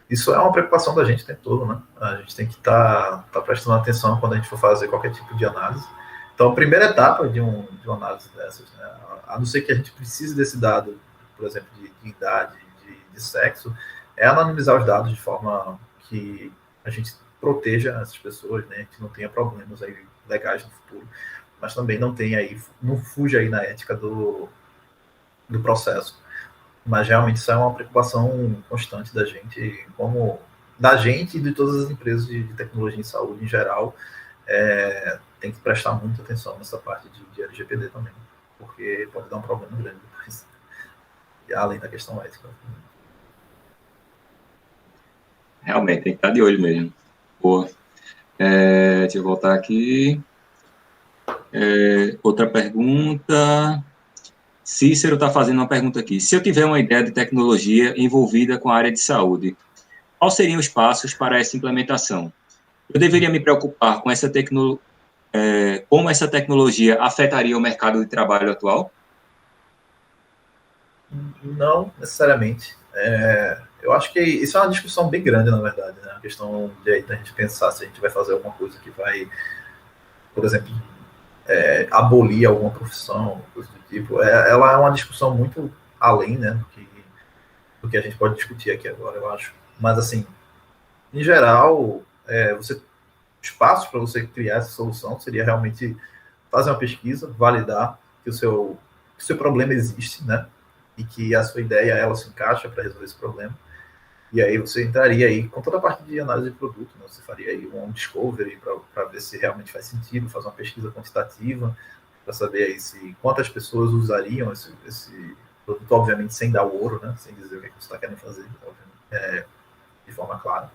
Isso é uma preocupação da gente o tempo todo, né? A gente tem que estar prestando atenção quando a gente for fazer qualquer tipo de análise. Então, a primeira etapa de uma análise dessas, né, a não ser que a gente precise desse dado, por exemplo, de idade, de sexo, é anonimizar os dados de forma que a gente proteja essas pessoas, né, que não tenha problemas aí legais no futuro, mas também não fuja aí na ética do processo. Mas realmente isso é uma preocupação constante da gente e de todas as empresas de tecnologia em saúde em geral. Tem que prestar muita atenção nessa parte de LGPD também, porque pode dar um problema grande depois, além da questão ética. Realmente, tem que estar de olho mesmo. Boa. Deixa eu voltar aqui. Outra pergunta. Cícero está fazendo uma pergunta aqui. Se eu tiver uma ideia de tecnologia envolvida com a área de saúde, quais seriam os passos para essa implementação? Eu deveria me preocupar com como essa tecnologia afetaria o mercado de trabalho atual? Não necessariamente. Eu acho que isso é uma discussão bem grande, na verdade, né? A questão da gente pensar se a gente vai fazer alguma coisa que vai, por exemplo, abolir alguma profissão, coisa do tipo. Ela é uma discussão muito além, né, do do que a gente pode discutir aqui agora, eu acho. Mas, assim, em geral, espaços para você criar essa solução seria realmente fazer uma pesquisa, validar que o seu problema existe, né? E que a sua ideia, ela se encaixa para resolver esse problema. E aí você entraria aí com toda a parte de análise de produto, né? Você faria aí um discovery para ver se realmente faz sentido, fazer uma pesquisa quantitativa para saber aí quantas pessoas usariam esse produto, obviamente sem dar o ouro, né? Sem dizer o que você está querendo fazer, de forma clara.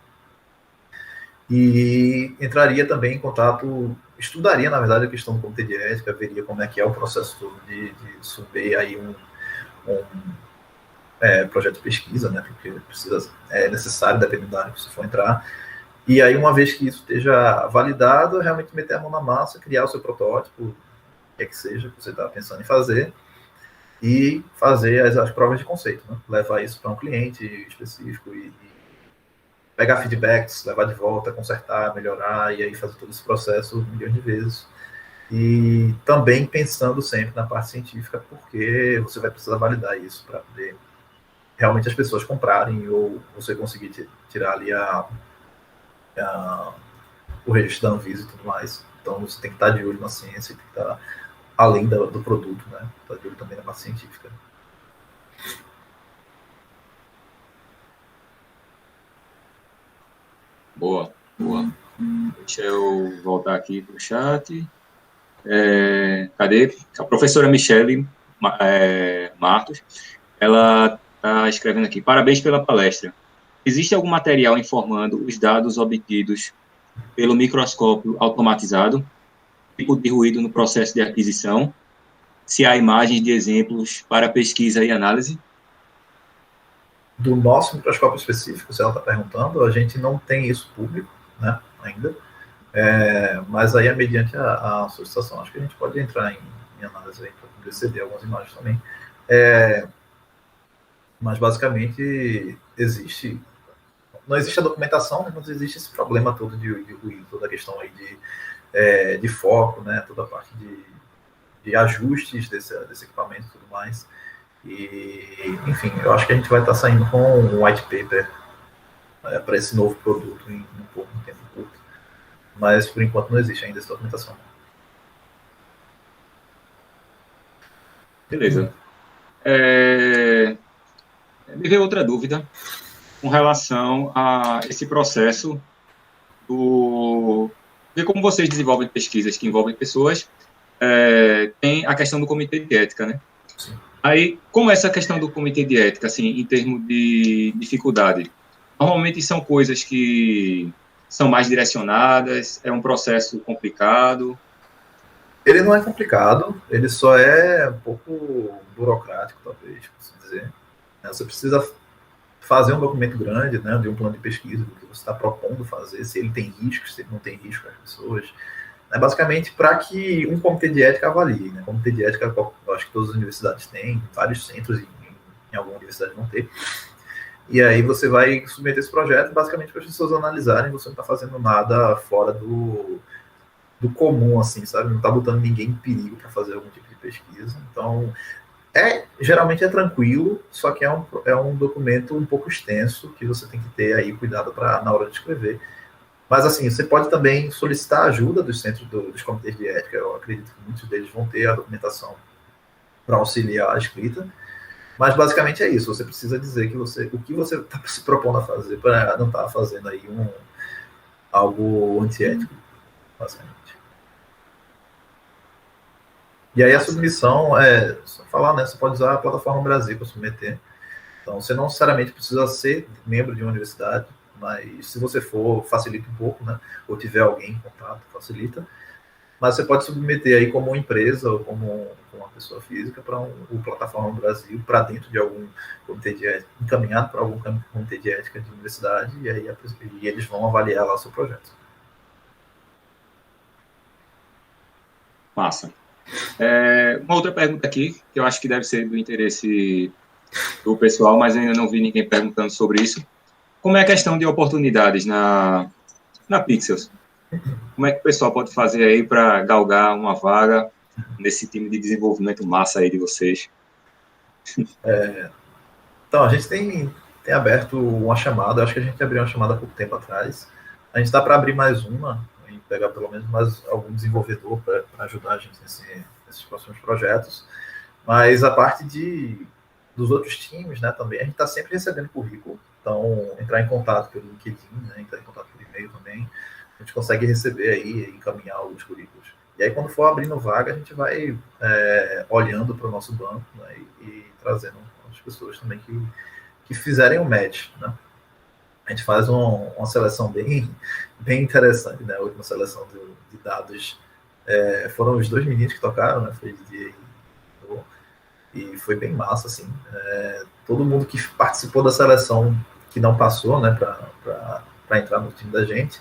E entraria também em contato, estudaria, na verdade, a questão do comitê de ética, veria como é que é o processo todo de subir aí um projeto de pesquisa, né, porque é necessário, dependendo da área que você for entrar. E aí, uma vez que isso esteja validado, realmente meter a mão na massa, criar o seu protótipo, o que é que seja que você está pensando em fazer, e fazer as provas de conceito, né? Levar isso para um cliente específico e pegar feedbacks, levar de volta, consertar, melhorar, e aí fazer todo esse processo milhões de vezes. E também pensando sempre na parte científica, porque você vai precisar validar isso para poder realmente as pessoas comprarem ou você conseguir tirar ali o registro da Anvisa e tudo mais. Então você tem que estar de olho na ciência, tem que estar além do produto, né? Estar de olho também na parte científica. Boa. Deixa eu voltar aqui para o chat. Cadê? A professora Michele Martos, ela está escrevendo aqui: parabéns pela palestra. Existe algum material informando os dados obtidos pelo microscópio automatizado, tipo de ruído no processo de aquisição? Se há imagens de exemplos para pesquisa e análise? Do nosso microscópio específico, se ela está perguntando, a gente não tem isso público, né, ainda. Mas aí é mediante a solicitação. Acho que a gente pode entrar em análise aí para poder ceder algumas imagens também. Mas basicamente não existe a documentação, né, mas existe esse problema todo de ruído, toda a questão aí de foco, né, toda a parte de ajustes desse equipamento e tudo mais. E, enfim, eu acho que a gente vai estar saindo com um white paper para esse novo produto em um tempo curto. Mas, por enquanto, não existe ainda essa documentação. Beleza. Me veio outra dúvida com relação a esse processo porque como vocês desenvolvem pesquisas que envolvem pessoas, tem a questão do comitê de ética, né? Sim. Aí, como é essa questão do comitê de ética, assim, em termos de dificuldade? Normalmente são coisas que são mais direcionadas, é um processo complicado? Ele não é complicado, ele só é um pouco burocrático, talvez, posso dizer. Você precisa fazer um documento grande, né, de um plano de pesquisa, do que você está propondo fazer, se ele tem risco, se ele não tem risco para as pessoas. Basicamente, para que um comitê de ética avalie. Né? Comitê de ética, eu acho que todas as universidades têm, vários centros, em alguma universidade vão ter. E aí você vai submeter esse projeto, basicamente, para as pessoas analisarem, você não está fazendo nada fora do comum, assim, sabe? Não está botando ninguém em perigo para fazer algum tipo de pesquisa. Então, geralmente é tranquilo, só que é um documento um pouco extenso, que você tem que ter aí cuidado na hora de escrever. Mas, assim, você pode também solicitar ajuda dos centros dos comitês de ética. Eu acredito que muitos deles vão ter a documentação para auxiliar a escrita. Mas, basicamente, é isso. Você precisa dizer o que você está se propondo a fazer para não estar fazendo aí algo antiético, basicamente. E aí a submissão, só falar, né? Você pode usar a plataforma Brasil para submeter. Então, você não necessariamente precisa ser membro de uma universidade, mas se você for, facilita um pouco, né? Ou tiver alguém em contato, facilita. Mas você pode submeter aí como uma empresa ou como uma pessoa física para o Plataforma Brasil, para dentro de algum comitê de ética, encaminhado para algum comitê de ética de universidade, e aí eles vão avaliar lá o seu projeto. Massa. Uma outra pergunta aqui, que eu acho que deve ser do interesse do pessoal, mas ainda não vi ninguém perguntando sobre isso. Como é a questão de oportunidades na Pixels? Como é que o pessoal pode fazer aí para galgar uma vaga nesse time de desenvolvimento massa aí de vocês? Então, a gente tem aberto uma chamada, acho que a gente abriu uma chamada há pouco tempo atrás. A gente está para abrir mais uma, e pegar pelo menos mais algum desenvolvedor para ajudar a gente nesses próximos projetos. Mas a parte dos outros times, né, também, a gente está sempre recebendo currículo. Então, entrar em contato pelo LinkedIn, né, entrar em contato por e-mail também, a gente consegue receber aí e encaminhar alguns currículos. E aí, quando for abrindo vaga, a gente vai olhando para o nosso banco, né, e trazendo as pessoas também que fizerem o match, né? A gente faz uma seleção bem interessante, né? A última seleção de dados foram os 2 meninos que tocaram, né? Foi Didier e foi bem massa, assim. Todo mundo que participou da seleção que não passou, né, para entrar no time da gente,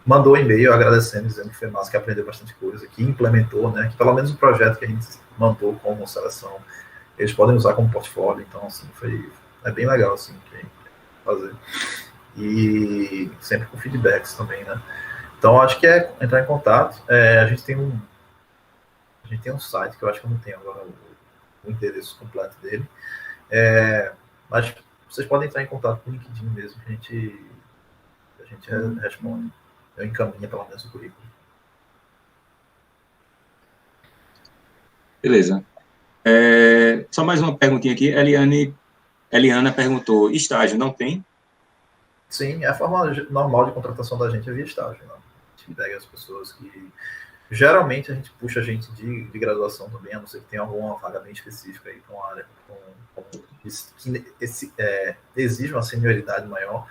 mandou um e-mail agradecendo, dizendo que foi massa, que aprendeu bastante coisa, que implementou, né, que pelo menos o projeto que a gente mandou como seleção, eles podem usar como portfólio. Então, assim, é bem legal, assim, fazer. E sempre com feedbacks também, né. Então, acho que é entrar em contato. A gente tem um site, que eu acho que eu não tenho agora o endereço completo dele, mas vocês podem entrar em contato com o LinkedIn mesmo, que a gente responde. Eu encaminho pelo menos o currículo. Beleza. Só mais uma perguntinha aqui. Eliana perguntou, estágio não tem? Sim, a forma normal de contratação da gente é via estágio, né? A gente pega as pessoas que... Geralmente a gente puxa gente de graduação também, a não ser que tenha alguma vaga bem específica aí para uma área que exige uma senioridade maior,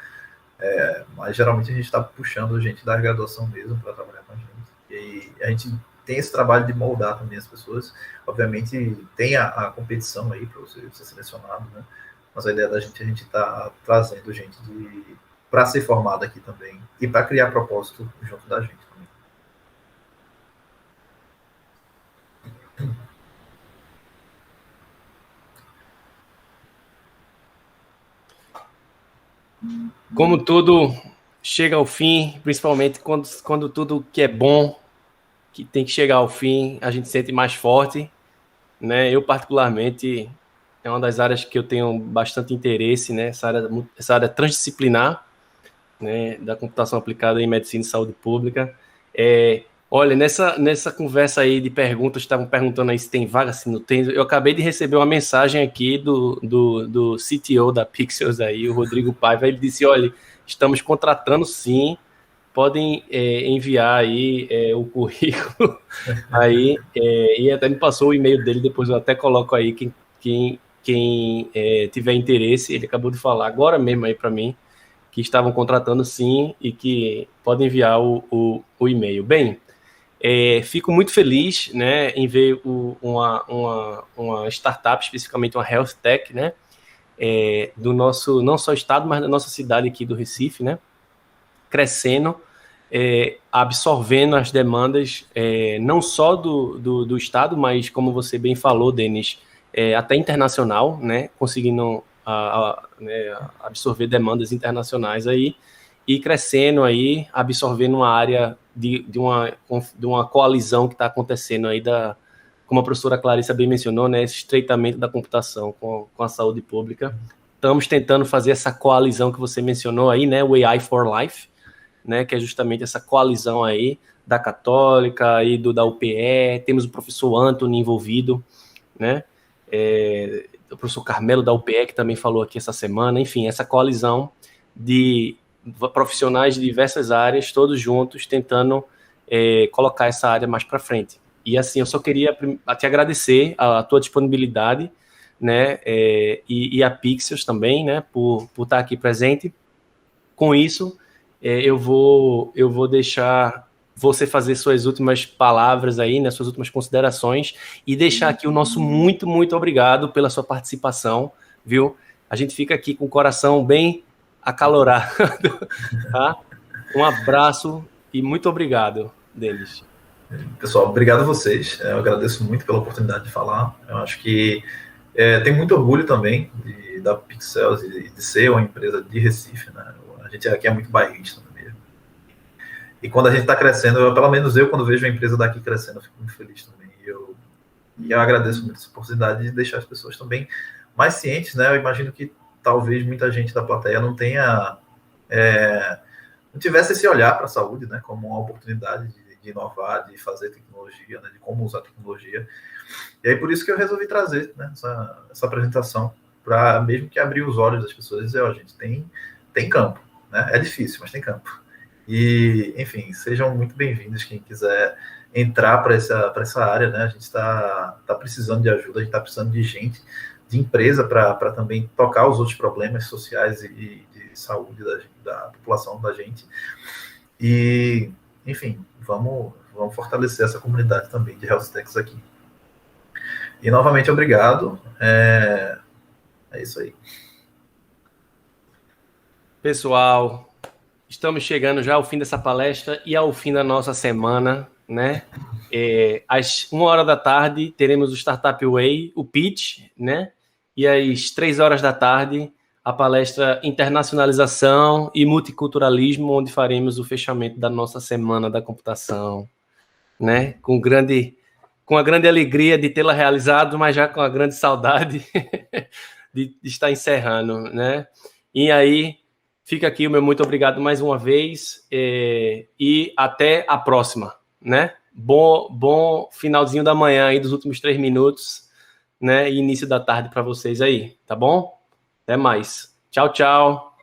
mas geralmente a gente está puxando gente da graduação mesmo para trabalhar com a gente. E a gente tem esse trabalho de moldar também as pessoas. Obviamente tem a competição aí para você ser selecionado, né? Mas a ideia da gente, a gente está trazendo gente para ser formada aqui também e para criar propósito junto da gente também. Como tudo chega ao fim, principalmente quando tudo que é bom, que tem que chegar ao fim, a gente sente mais forte, né? Eu, particularmente, é uma das áreas que eu tenho bastante interesse, né? Essa área transdisciplinar, né? Da computação aplicada em medicina e saúde pública. Olha, nessa conversa aí de perguntas, estavam perguntando aí se tem vaga, se não tem. Eu acabei de receber uma mensagem aqui do CTO da Pixels aí, o Rodrigo Paiva. Ele disse, olha, estamos contratando sim, podem enviar aí o currículo aí, e até me passou o e-mail dele, depois eu até coloco aí quem tiver interesse. Ele acabou de falar agora mesmo aí para mim que estavam contratando sim e que podem enviar o e-mail. Bem, fico muito feliz, né, em ver uma startup, especificamente uma health tech, né, do nosso, não só estado, mas da nossa cidade aqui do Recife, né, crescendo, absorvendo as demandas, não só do estado, mas, como você bem falou, Denis, até internacional, né, conseguindo né, absorver demandas internacionais aí, e crescendo aí, absorvendo uma área de uma coalizão que está acontecendo aí, como a professora Clarissa bem mencionou, né, esse estreitamento da computação com a saúde pública. Estamos tentando fazer essa coalizão que você mencionou aí, né, o AI for Life, né, que é justamente essa coalizão aí da Católica e da UPE. Temos o professor Antony envolvido, né, o professor Carmelo da UPE, que também falou aqui essa semana. Enfim, essa coalizão de profissionais de diversas áreas, todos juntos, tentando colocar essa área mais para frente. E assim, eu só queria te agradecer a tua disponibilidade, né, e a Pixels também, né, por estar aqui presente. Com isso, eu vou deixar você fazer suas últimas palavras aí, né, suas últimas considerações, e deixar aqui o nosso muito, muito obrigado pela sua participação, viu? A gente fica aqui com o coração bem acalorado, tá? Um abraço e muito obrigado, Denis. Pessoal, obrigado a vocês. Eu agradeço muito pela oportunidade de falar. Eu acho que tenho muito orgulho também da Pixels e de ser uma empresa de Recife, né? A gente aqui é muito bairrista mesmo. E quando a gente está crescendo, pelo menos eu, quando vejo a empresa daqui crescendo, eu fico muito feliz também. E eu agradeço muito essa oportunidade de deixar as pessoas também mais cientes, né? Eu imagino que talvez muita gente da plateia não tenha, não tivesse esse olhar para a saúde, né, como uma oportunidade de inovar, de fazer tecnologia, né, de como usar tecnologia. E aí por isso que eu resolvi trazer, né, essa apresentação, para mesmo que abrir os olhos das pessoas e dizer, ó, gente, tem campo, né? É difícil, mas tem campo. E, enfim, sejam muito bem-vindos quem quiser entrar para essa área, né? A gente está precisando de ajuda, a gente está precisando de gente, de empresa para também tocar os outros problemas sociais e de saúde da população da gente. E, enfim, vamos fortalecer essa comunidade também de health techs aqui. E, novamente, obrigado. É isso aí. Pessoal, estamos chegando já ao fim dessa palestra e ao fim da nossa semana, né? Às 1h da tarde teremos o Startup Way, o pitch, né? E às 3h da tarde a palestra Internacionalização e Multiculturalismo, onde faremos o fechamento da nossa Semana da Computação, né? Com a grande alegria de tê-la realizado, mas já com a grande saudade de estar encerrando, né? E aí, fica aqui o meu muito obrigado mais uma vez e até a próxima, né? Bom finalzinho da manhã aí dos últimos 3 minutos, né? E início da tarde para vocês aí, tá bom? Até mais. Tchau, tchau.